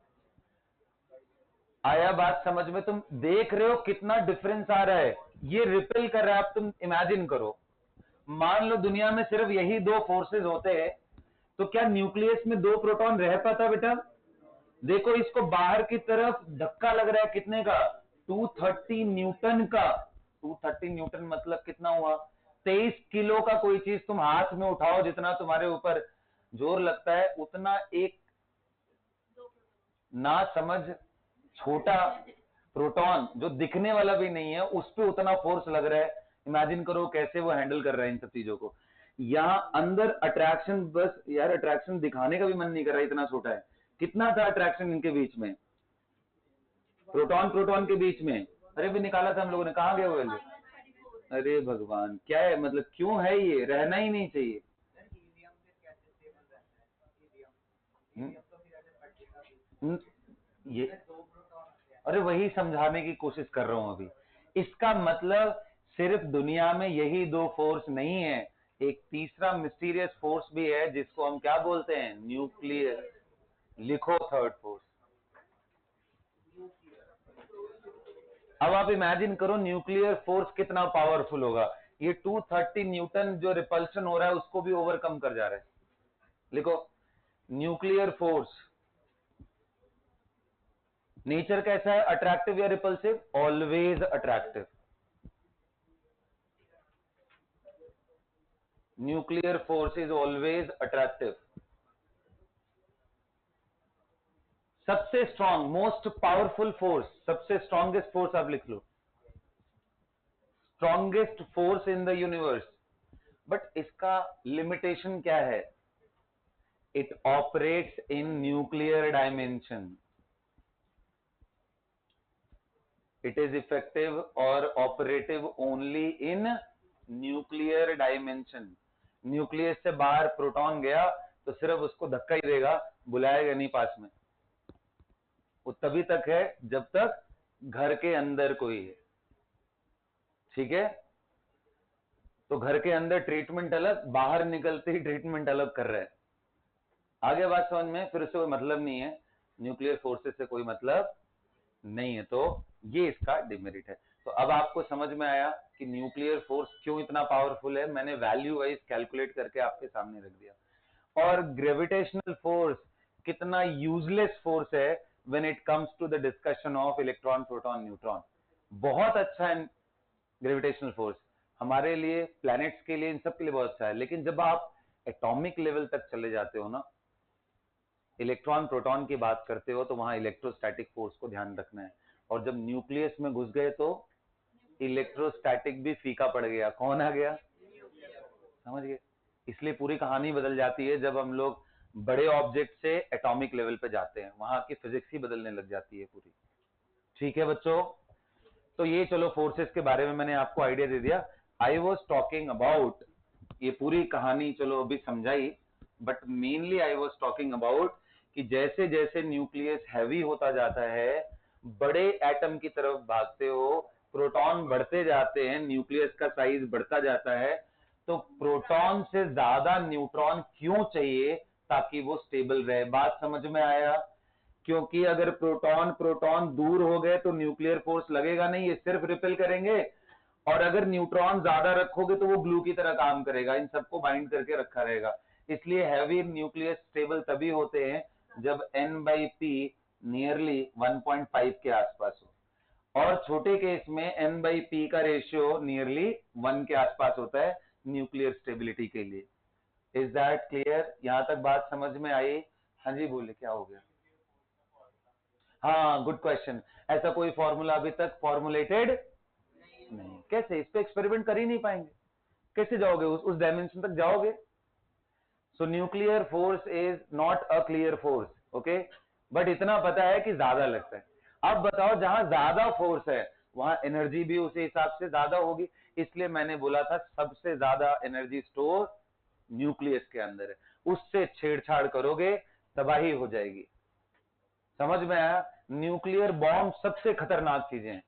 आया बात समझ में, तुम देख रहे हो कितना डिफरेंस आ रहा है, ये रिपेल कर रहा है। अब तुम इमेजिन करो, मान लो दुनिया में सिर्फ यही दो फोर्सेस होते हैं, तो क्या न्यूक्लियस में 2 प्रोटॉन रह पाता बेटा? देखो इसको बाहर की तरफ धक्का लग रहा है, कितने का? 230 न्यूटन का। 230 न्यूटन मतलब कितना हुआ? 23 किलो का कोई चीज तुम हाथ में उठाओ, जितना तुम्हारे ऊपर जोर लगता है उतना एक ना समझ छोटा प्रोटॉन जो दिखने वाला भी नहीं है उस पे उतना फोर्स लग रहा है। इमेजिन करो कैसे वो हैंडल कर रहा है इन सब चीजों को। यहां अंदर अट्रैक्शन, बस यार अट्रैक्शन दिखाने का भी मन नहीं कर रहा, इतना छोटा है। कितना था अट्रैक्शन इनके बीच में, प्रोटॉन प्रोटॉन के बीच में? अरे भी निकाला था हम लोगों ने, कहां गया वो वैल्यू? अरे भगवान, क्या है मतलब, क्यों है ये? रहना ही नहीं चाहिए। ये अरे वही समझाने की कोशिश कर रहा हूं अभी। इसका मतलब सिर्फ दुनिया में यही 2 फोर्स नहीं है, एक तीसरा मिस्टीरियस फोर्स भी है जिसको हम क्या बोलते हैं? न्यूक्लियर। लिखो थर्ड फोर्स। अब आप इमेजिन करो न्यूक्लियर फोर्स कितना पावरफुल होगा। ये 230 न्यूटन जो रिपल्शन हो रहा है उसको भी ओवरकम कर जा रहा है। लिखो न्यूक्लियर फोर्स। नेचर कैसा है, अट्रैक्टिव या repulsive? Always attractive. Nuclear force is always attractive. सबसे स्ट्रॉन्ग, मोस्ट पावरफुल फोर्स, सबसे स्ट्रॉन्गेस्ट फोर्स आप लिख लो, strongest force in the universe. But इसका लिमिटेशन क्या है? It operates in nuclear dimension. It is effective और operative only in nuclear dimension. Nucleus से बाहर प्रोटॉन गया तो सिर्फ उसको धक्का ही देगा, बुलाएगा नहीं पास में। वो तभी तक है जब तक घर के अंदर कोई है, ठीक है? तो घर के अंदर ट्रीटमेंट अलग, बाहर निकलते ही ट्रीटमेंट अलग कर रहे हैं। आगे बात समझ में? फिर उससे कोई मतलब नहीं है, न्यूक्लियर फोर्सेस से कोई मतलब नहीं है, तो ये इसका डिमेरिट है। तो अब आपको समझ में आया कि न्यूक्लियर फोर्स क्यों इतना पावरफुल है। मैंने वैल्यू वाइज कैलकुलेट करके आपके सामने रख दिया। और ग्रेविटेशनल फोर्स कितना यूजलेस फोर्स है when it comes to the discussion of electron, proton, neutron. बहुत अच्छा है ग्रेविटेशनल फोर्स हमारे लिए, प्लैनेट्स के लिए, इन सब के लिए बहुत अच्छा है। लेकिन जब आप एटॉमिक लेवल तक चले जाते हो ना, इलेक्ट्रॉन प्रोटॉन की बात करते हो, तो वहां इलेक्ट्रोस्टैटिक फोर्स को ध्यान रखना है। और जब न्यूक्लियस में घुस गए तो इलेक्ट्रोस्टैटिक भी फीका पड़ गया। कौन आ गया? समझ गए? इसलिए पूरी कहानी बदल जाती है जब हम लोग बड़े ऑब्जेक्ट से एटॉमिक लेवल पे जाते हैं, वहां की फिजिक्स ही बदलने लग जाती है पूरी। ठीक है बच्चों? तो ये चलो फोर्सेस के बारे में मैंने आपको आइडिया दे दिया। आई वॉज टॉकिंग अबाउट, ये पूरी कहानी चलो अभी समझाई, but mainly I was talking about कि जैसे जैसे न्यूक्लियस हैवी होता जाता है, बड़े एटम की तरफ भागते हो, प्रोटॉन बढ़ते जाते हैं, न्यूक्लियस का साइज बढ़ता जाता है, तो प्रोटॉन से ज्यादा न्यूट्रॉन क्यों चाहिए? ताकि वो स्टेबल रहे। बात समझ में आया? क्योंकि अगर प्रोटॉन प्रोटॉन दूर हो गए तो न्यूक्लियर फोर्स लगेगा नहीं, ये सिर्फ रिपेल करेंगे। और अगर न्यूट्रॉन ज्यादा रखोगे तो वो ग्लू की तरह काम करेगा, इन सबको बाइंड करके रखा रहेगा। इसलिए हैवी न्यूक्लियस स्टेबल तभी होते हैं जब n/p नियरली 1.5 के आसपास हो, और छोटे केस में n/p का रेशियो नियरली 1 के आसपास होता है न्यूक्लियर स्टेबिलिटी के लिए। Is that clear? यहां तक बात समझ में आई? हाँ जी बोले, क्या हो गया? हाँ, गुड क्वेश्चन। ऐसा कोई फॉर्मूला अभी तक फॉर्मुलेटेड नहीं। कैसे? इस पे एक्सपेरिमेंट कर ही नहीं पाएंगे, कैसे जाओगे उस डायमेंशन तक जाओगे? सो nuclear force is not a clear force, okay, but इतना पता है कि ज्यादा लगता है। अब बताओ, जहां ज्यादा फोर्स है वहां एनर्जी भी उसी हिसाब से ज्यादा होगी। इसलिए मैंने बोला था सबसे ज्यादा एनर्जी स्टोर न्यूक्लियस के अंदर है। उससे छेड़छाड़ करोगे तबाही हो जाएगी। समझ में आया? न्यूक्लियर बॉम्ब सबसे खतरनाक चीजें हैं।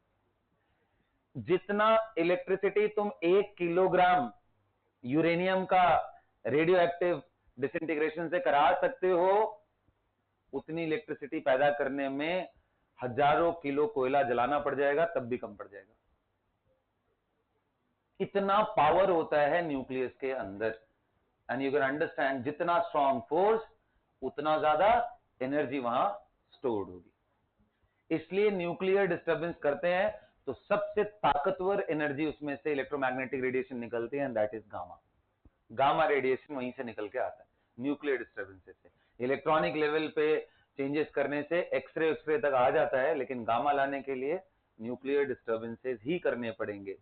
जितना इलेक्ट्रिसिटी तुम 1 किलोग्राम यूरेनियम का रेडियो एक्टिव डिसइंटीग्रेशन से करा सकते हो, उतनी इलेक्ट्रिसिटी पैदा करने में हजारों किलो कोयला जलाना पड़ जाएगा, तब भी कम पड़ जाएगा। इतना पावर होता है न्यूक्लियस के अंदर। एंड यू कैन अंडरस्टैंड जितना स्ट्रॉन्ग फोर्स उतना ज्यादा एनर्जी वहां स्टोर्ड होगी। इसलिए न्यूक्लियर डिस्टर्बेंस करते हैं तो सबसे ताकतवर एनर्जी उसमें से इलेक्ट्रोमैग्नेटिक रेडिएशन निकलती है, and that is gamma. Gamma radiation वहीं से निकल के आता है न्यूक्लियर डिस्टर्बेंसेस से। इलेक्ट्रॉनिक लेवल पे चेंजेस करने से एक्सरे तक आ जाता है, लेकिन गामा लाने के लिए न्यूक्लियर डिस्टर्बेंसेस ही करने पड़ेंगे।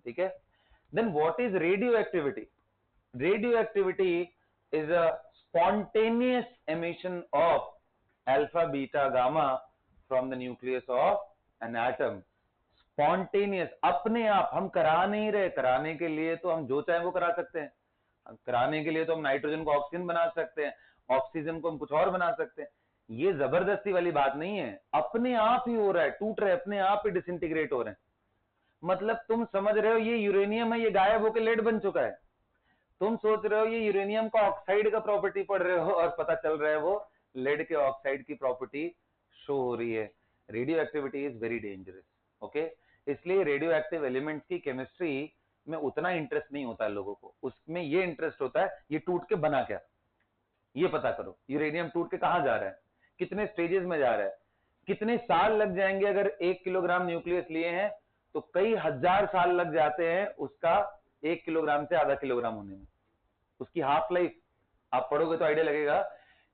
ठीक है। Then what is radio activity? Radio activity is a spontaneous emission of alpha beta gamma from the nucleus of an atom. Spontaneous, अपने आप, हम करा नहीं रहे। कराने के लिए तो हम जो चाहे वो करा सकते हैं। कराने के लिए तो हम नाइट्रोजन को ऑक्सीजन बना सकते हैं, ऑक्सीजन को हम कुछ और बना सकते हैं। ये जबरदस्ती वाली बात नहीं है, अपने आप ही हो रहा है, टूट रहे, अपने आप ही डिसइंटीग्रेट हो रहे हैं। मतलब तुम समझ रहे हो ये यूरेनियम है, ये गायब होकर लेड बन चुका है। तुम सोच रहे हो ये यूरेनियम का ऑक्साइड का प्रॉपर्टी पढ़ रहे हो, और पता चल रहा है वो लेड के ऑक्साइड की प्रॉपर्टी शो हो रही है। Radio activity is very dangerous. Okay, इसलिए रेडियो एक्टिव एलिमेंट्स की केमिस्ट्री में उतना इंटरेस्ट नहीं होता है लोगों को। उसमें ये इंटरेस्ट होता है ये टूट के बना क्या, ये पता करो। यूरेनियम टूट के कहां जा रहा है, कितने स्टेजेस में जा रहा है, कितने साल लग जाएंगे। अगर 1 किलोग्राम न्यूक्लियस लिए हैं तो कई हजार साल लग जाते हैं उसका 1 किलोग्राम से आधा किलोग्राम होने में। उसकी हाफ लाइफ आप पढ़ोगे तो आइडिया लगेगा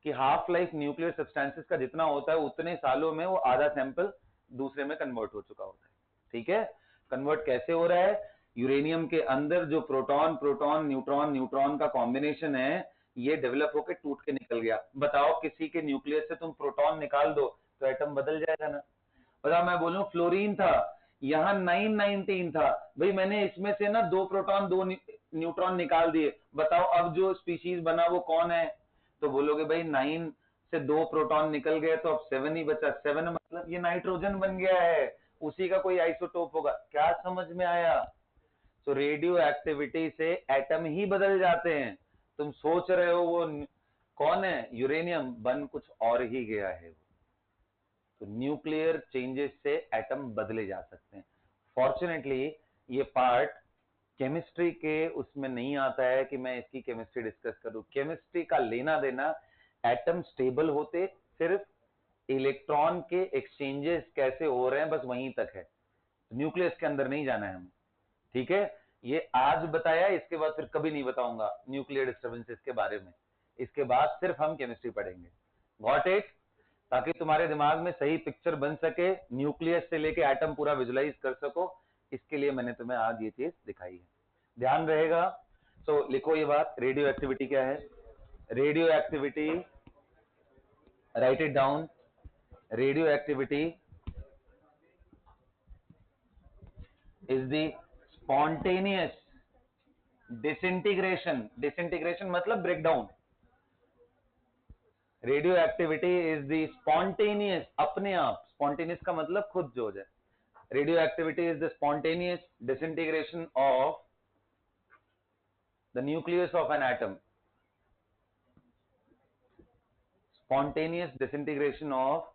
कि हाफ लाइफ न्यूक्लियर सब्सटेंसेस का जितना होता है उतने सालों में वो आधा सैंपल दूसरे में कन्वर्ट हो चुका होता है। ठीक है। कन्वर्ट कैसे हो रहा है? यूरेनियम के अंदर जो प्रोटॉन प्रोटॉन न्यूट्रॉन न्यूट्रॉन का कॉम्बिनेशन है, ये डेवलप होकर टूट के निकल गया। बताओ किसी के न्यूक्लियस से तुम प्रोटॉन निकाल दो तो एटम बदल जाएगा ना। बताओ मैं बोलूं फ्लोरीन था, यहाँ 919 था, भाई मैंने इसमें से ना 2 प्रोटॉन 2 न्यूट्रॉन निकाल दिए, बताओ अब जो स्पीशीज बना वो कौन है? तो बोलोगे भाई 9 से 2 प्रोटॉन निकल गए तो अब 7 ही बचा। 7 मतलब ये नाइट्रोजन बन गया है, उसी का कोई आइसोटोप होगा। क्या समझ में आया? तो रेडियो एक्टिविटी से एटम ही बदल जाते हैं। तुम सोच रहे हो वो कौन है, यूरेनियम, बन कुछ और ही गया है वो। तो न्यूक्लियर चेंजेस से एटम बदले जा सकते हैं। फॉर्चुनेटली ये पार्ट केमिस्ट्री के उसमें नहीं आता है कि मैं इसकी केमिस्ट्री डिस्कस करूं। केमिस्ट्री का लेना देना एटम स्टेबल होते सिर्फ इलेक्ट्रॉन के एक्सचेंजेस कैसे हो रहे हैं बस वहीं तक है, न्यूक्लियस के अंदर नहीं जाना है हमें। ठीक है। ये आज बताया, इसके बाद फिर कभी नहीं बताऊंगा न्यूक्लियर डिस्टर्बेंसेस के बारे में। इसके बाद सिर्फ हम केमिस्ट्री पढ़ेंगे। Got it? ताकि तुम्हारे दिमाग में सही पिक्चर बन सके, न्यूक्लियस से लेके एटम पूरा विजुलाइज कर सको, इसके लिए मैंने तुम्हें आज ये चीज दिखाई है। ध्यान रहेगा। तो लिखो ये बात, रेडियो एक्टिविटी क्या है? Radioactivity, write it down. Radio activity is the spontaneous disintegration. Disintegration मतलब breakdown. Radio activity is the spontaneous, अपने आप। स्पॉन्टेनियस का मतलब खुद जो हो जाए। Radio activity is the spontaneous disintegration of the nucleus of an atom. Spontaneous disintegration of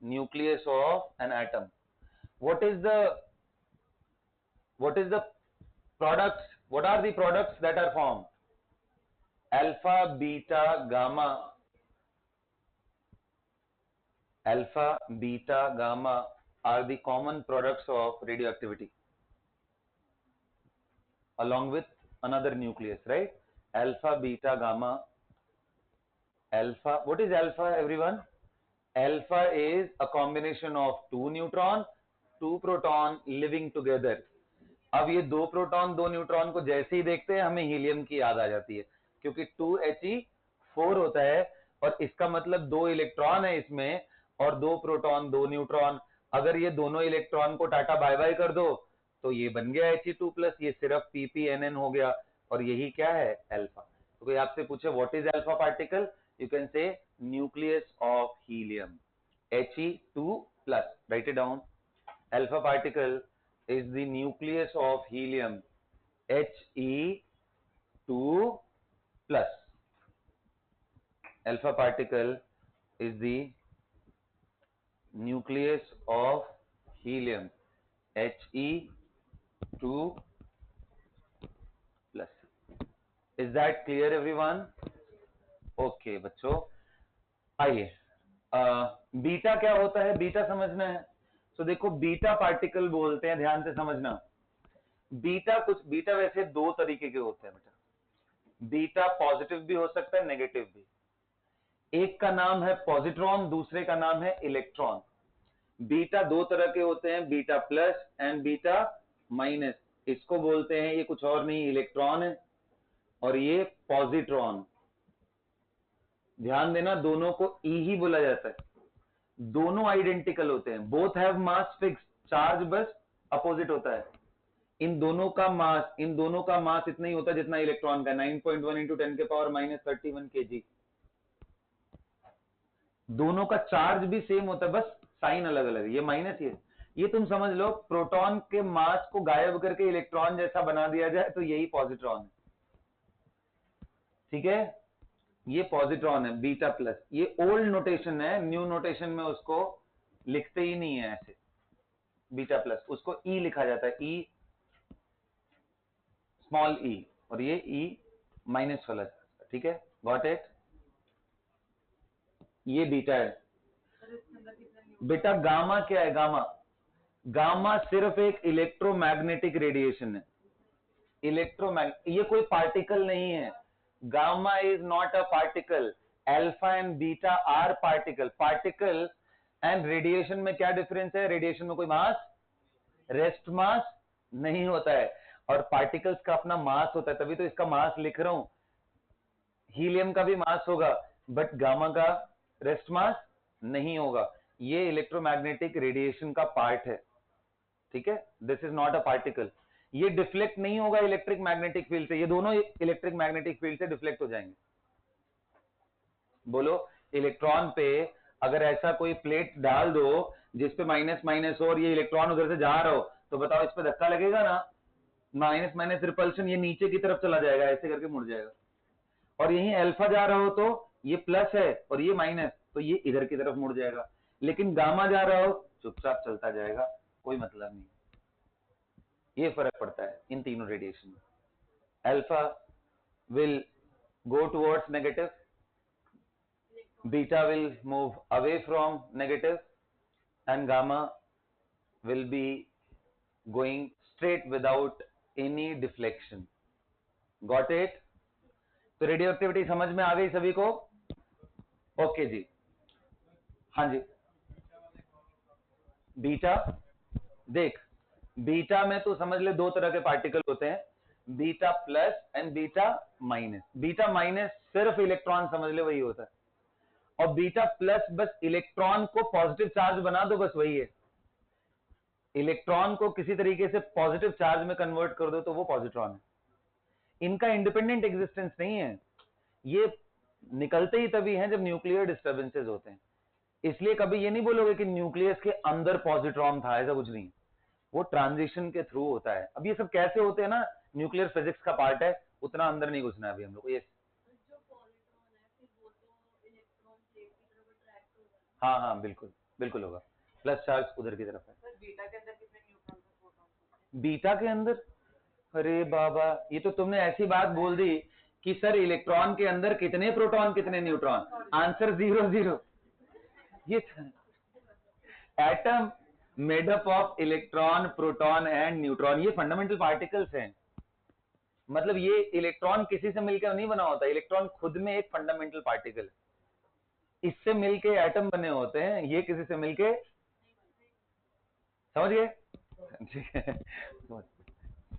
nucleus of an atom. What is the products? What are the products that are formed? Alpha, beta, gamma. Alpha, beta, gamma are the common products of radioactivity, along with another nucleus, right? Alpha, beta, gamma. Alpha, what is alpha, everyone? Alpha is a combination of 2 neutron, 2 proton living together. अब ये 2 proton 2 neutron को जैसे ही देखते हैं हमें helium की याद आ जाती है, क्योंकि 2He4 होता है और इसका मतलब 2 इलेक्ट्रॉन है इसमें और 2 प्रोटॉन 2 न्यूट्रॉन। अगर ये दोनों इलेक्ट्रॉन को टाटा बाय बाय कर दो तो ये बन गया He2+, ये सिर्फ ppnn हो गया, और यही क्या है? अल्फा। तो कोई आपसे पूछे what is alpha particle, you can say nucleus of helium, He2+. Write it down. Alpha particle is the nucleus of helium, He2+. Alpha particle is the nucleus of helium, He2+. Is that clear everyone? Okay बच्चों, आइए beta क्या होता है, beta समझना है। तो देखो beta particle बोलते हैं, ध्यान से समझना। बीटा वैसे दो तरीके के होते हैं बेटा। बीटा पॉजिटिव भी हो सकता है, नेगेटिव भी। एक का नाम है पॉजिट्रॉन, दूसरे का नाम है इलेक्ट्रॉन। बीटा दो तरह के होते हैं, beta plus and beta minus. इसको बोलते हैं, ये कुछ और नहीं इलेक्ट्रॉन है, और ये पॉजिट्रॉन। ध्यान देना, दोनों को ई ही बोला जाता है। दोनों आइडेंटिकल होते हैं, both have mass fix, charge बस अपोजिट होता है। इन दोनों का मास इतना ही होता है जितना इलेक्ट्रॉन का, 9.1 इंटू 10 के पावर -31 kg। दोनों का चार्ज भी सेम होता है, बस साइन अलग अलग है, ये माइनस ये तुम समझ लो। प्रोटॉन के मास को गायब करके इलेक्ट्रॉन जैसा बना दिया जाए तो यही पॉजिट्रॉन है, ठीक है। ये पॉजिट्रॉन है, बीटा प्लस। ये ओल्ड नोटेशन है, न्यू नोटेशन में उसको लिखते ही नहीं है ऐसे, बीटा प्लस। उसको ई लिखा जाता है, ई स्मॉल ई, और ये ई माइनस वाला, ठीक है। Got it? ये बीटा है बेटा। गामा क्या है? गामा सिर्फ एक इलेक्ट्रोमैग्नेटिक रेडिएशन है। ये कोई पार्टिकल नहीं है। Gamma is not a particle. Alpha and beta are particle and radiation में क्या डिफरेंस है? रेडिएशन में कोई मास, रेस्ट मास नहीं होता है, और पार्टिकल्स का अपना मास होता है, तभी तो इसका मास लिख रहा हूं। हीलियम का भी मास होगा, बट गामा का रेस्ट मास नहीं होगा। ये इलेक्ट्रोमैग्नेटिक रेडिएशन का पार्ट है, ठीक है। This is not a particle. ये डिफ्लेक्ट नहीं होगा इलेक्ट्रिक मैग्नेटिक फील्ड से, ये दोनों इलेक्ट्रिक मैग्नेटिक फील्ड से डिफ्लेक्ट हो जाएंगे। बोलो, इलेक्ट्रॉन पे अगर ऐसा कोई प्लेट डाल दो जिसपे माइनस माइनस हो और ये इलेक्ट्रॉन उधर से जा रहा हो, तो बताओ इस पे धक्का लगेगा ना? माइनस माइनस रिपल्शन, ये नीचे की तरफ चला जाएगा, ऐसे करके मुड़ जाएगा। और यहीं अल्फा जा रहा हो तो ये प्लस है और ये माइनस, तो ये इधर की तरफ मुड़ जाएगा। लेकिन गामा जा रहा हो चुपचाप चलता जाएगा, कोई मतलब नहीं। ये फर्क पड़ता है इन तीनों रेडिएशन में। Alpha will go towards negative, beta will move away from negative, and gamma will be going straight without any deflection. Got it? तो रेडियो एक्टिविटी समझ में आ गई सभी को? ओके जी, हाँ जी। बीटा देख, बीटा में तो समझ ले दो तरह के पार्टिकल होते हैं, beta plus and beta minus. Beta minus सिर्फ इलेक्ट्रॉन समझ ले वही होता है, और बीटा प्लस बस इलेक्ट्रॉन को पॉजिटिव चार्ज बना दो, बस वही है। इलेक्ट्रॉन को किसी तरीके से पॉजिटिव चार्ज में कन्वर्ट कर दो तो वो पॉजिट्रॉन है। इनका इंडिपेंडेंट एग्जिस्टेंस नहीं है, ये निकलते ही तभी हैं जब न्यूक्लियर डिस्टर्बेंसेस होते हैं। इसलिए कभी ये नहीं बोलोगे कि न्यूक्लियस के अंदर पॉजिट्रॉन था, ऐसा कुछ नहीं। वो ट्रांजिशन के थ्रू होता है। अब ये सब कैसे होते हैं ना, न्यूक्लियर फिजिक्स का पार्ट है, उतना अंदर नहीं घुसना है अभी हम लोग। ये हाँ हाँ बिल्कुल बिल्कुल होगा, प्लस चार्ज उधर की तरफ है। बीटा के अंदर कितने न्यूट्रॉन और प्रोटॉन? बीटा के अंदर, अरे बाबा ये तो तुमने ऐसी बात बोल दी कि सर इलेक्ट्रॉन के अंदर कितने प्रोटॉन कितने न्यूट्रॉन, आंसर 0 0। ये atom made up of electron, proton and neutron, ये फंडामेंटल पार्टिकल्स हैं। मतलब ये इलेक्ट्रॉन किसी से मिलकर नहीं बना होता, इलेक्ट्रॉन खुद में एक फंडामेंटल पार्टिकल है, इससे मिलके एटम बने होते हैं, ये किसी से मिलके, समझ गए? ठीक है,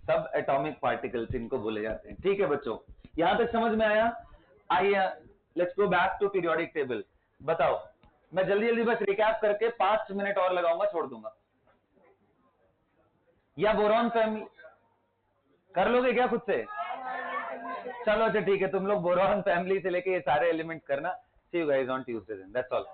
सब एटॉमिक पार्टिकल्स इनको बोले जाते हैं। ठीक है बच्चों, यहां तक समझ में आया? आइए let's go back to periodic table. बताओ, मैं जल्दी जल्दी बस रिकैप करके 5 मिनट और लगाऊंगा, छोड़ दूंगा। या बोरॉन फैमिली कर लोगे क्या खुद से? चलो अच्छा ठीक है, तुम लोग बोरॉन फैमिली से लेके ये सारे एलिमेंट करना। See you guys on Tuesday, that's all.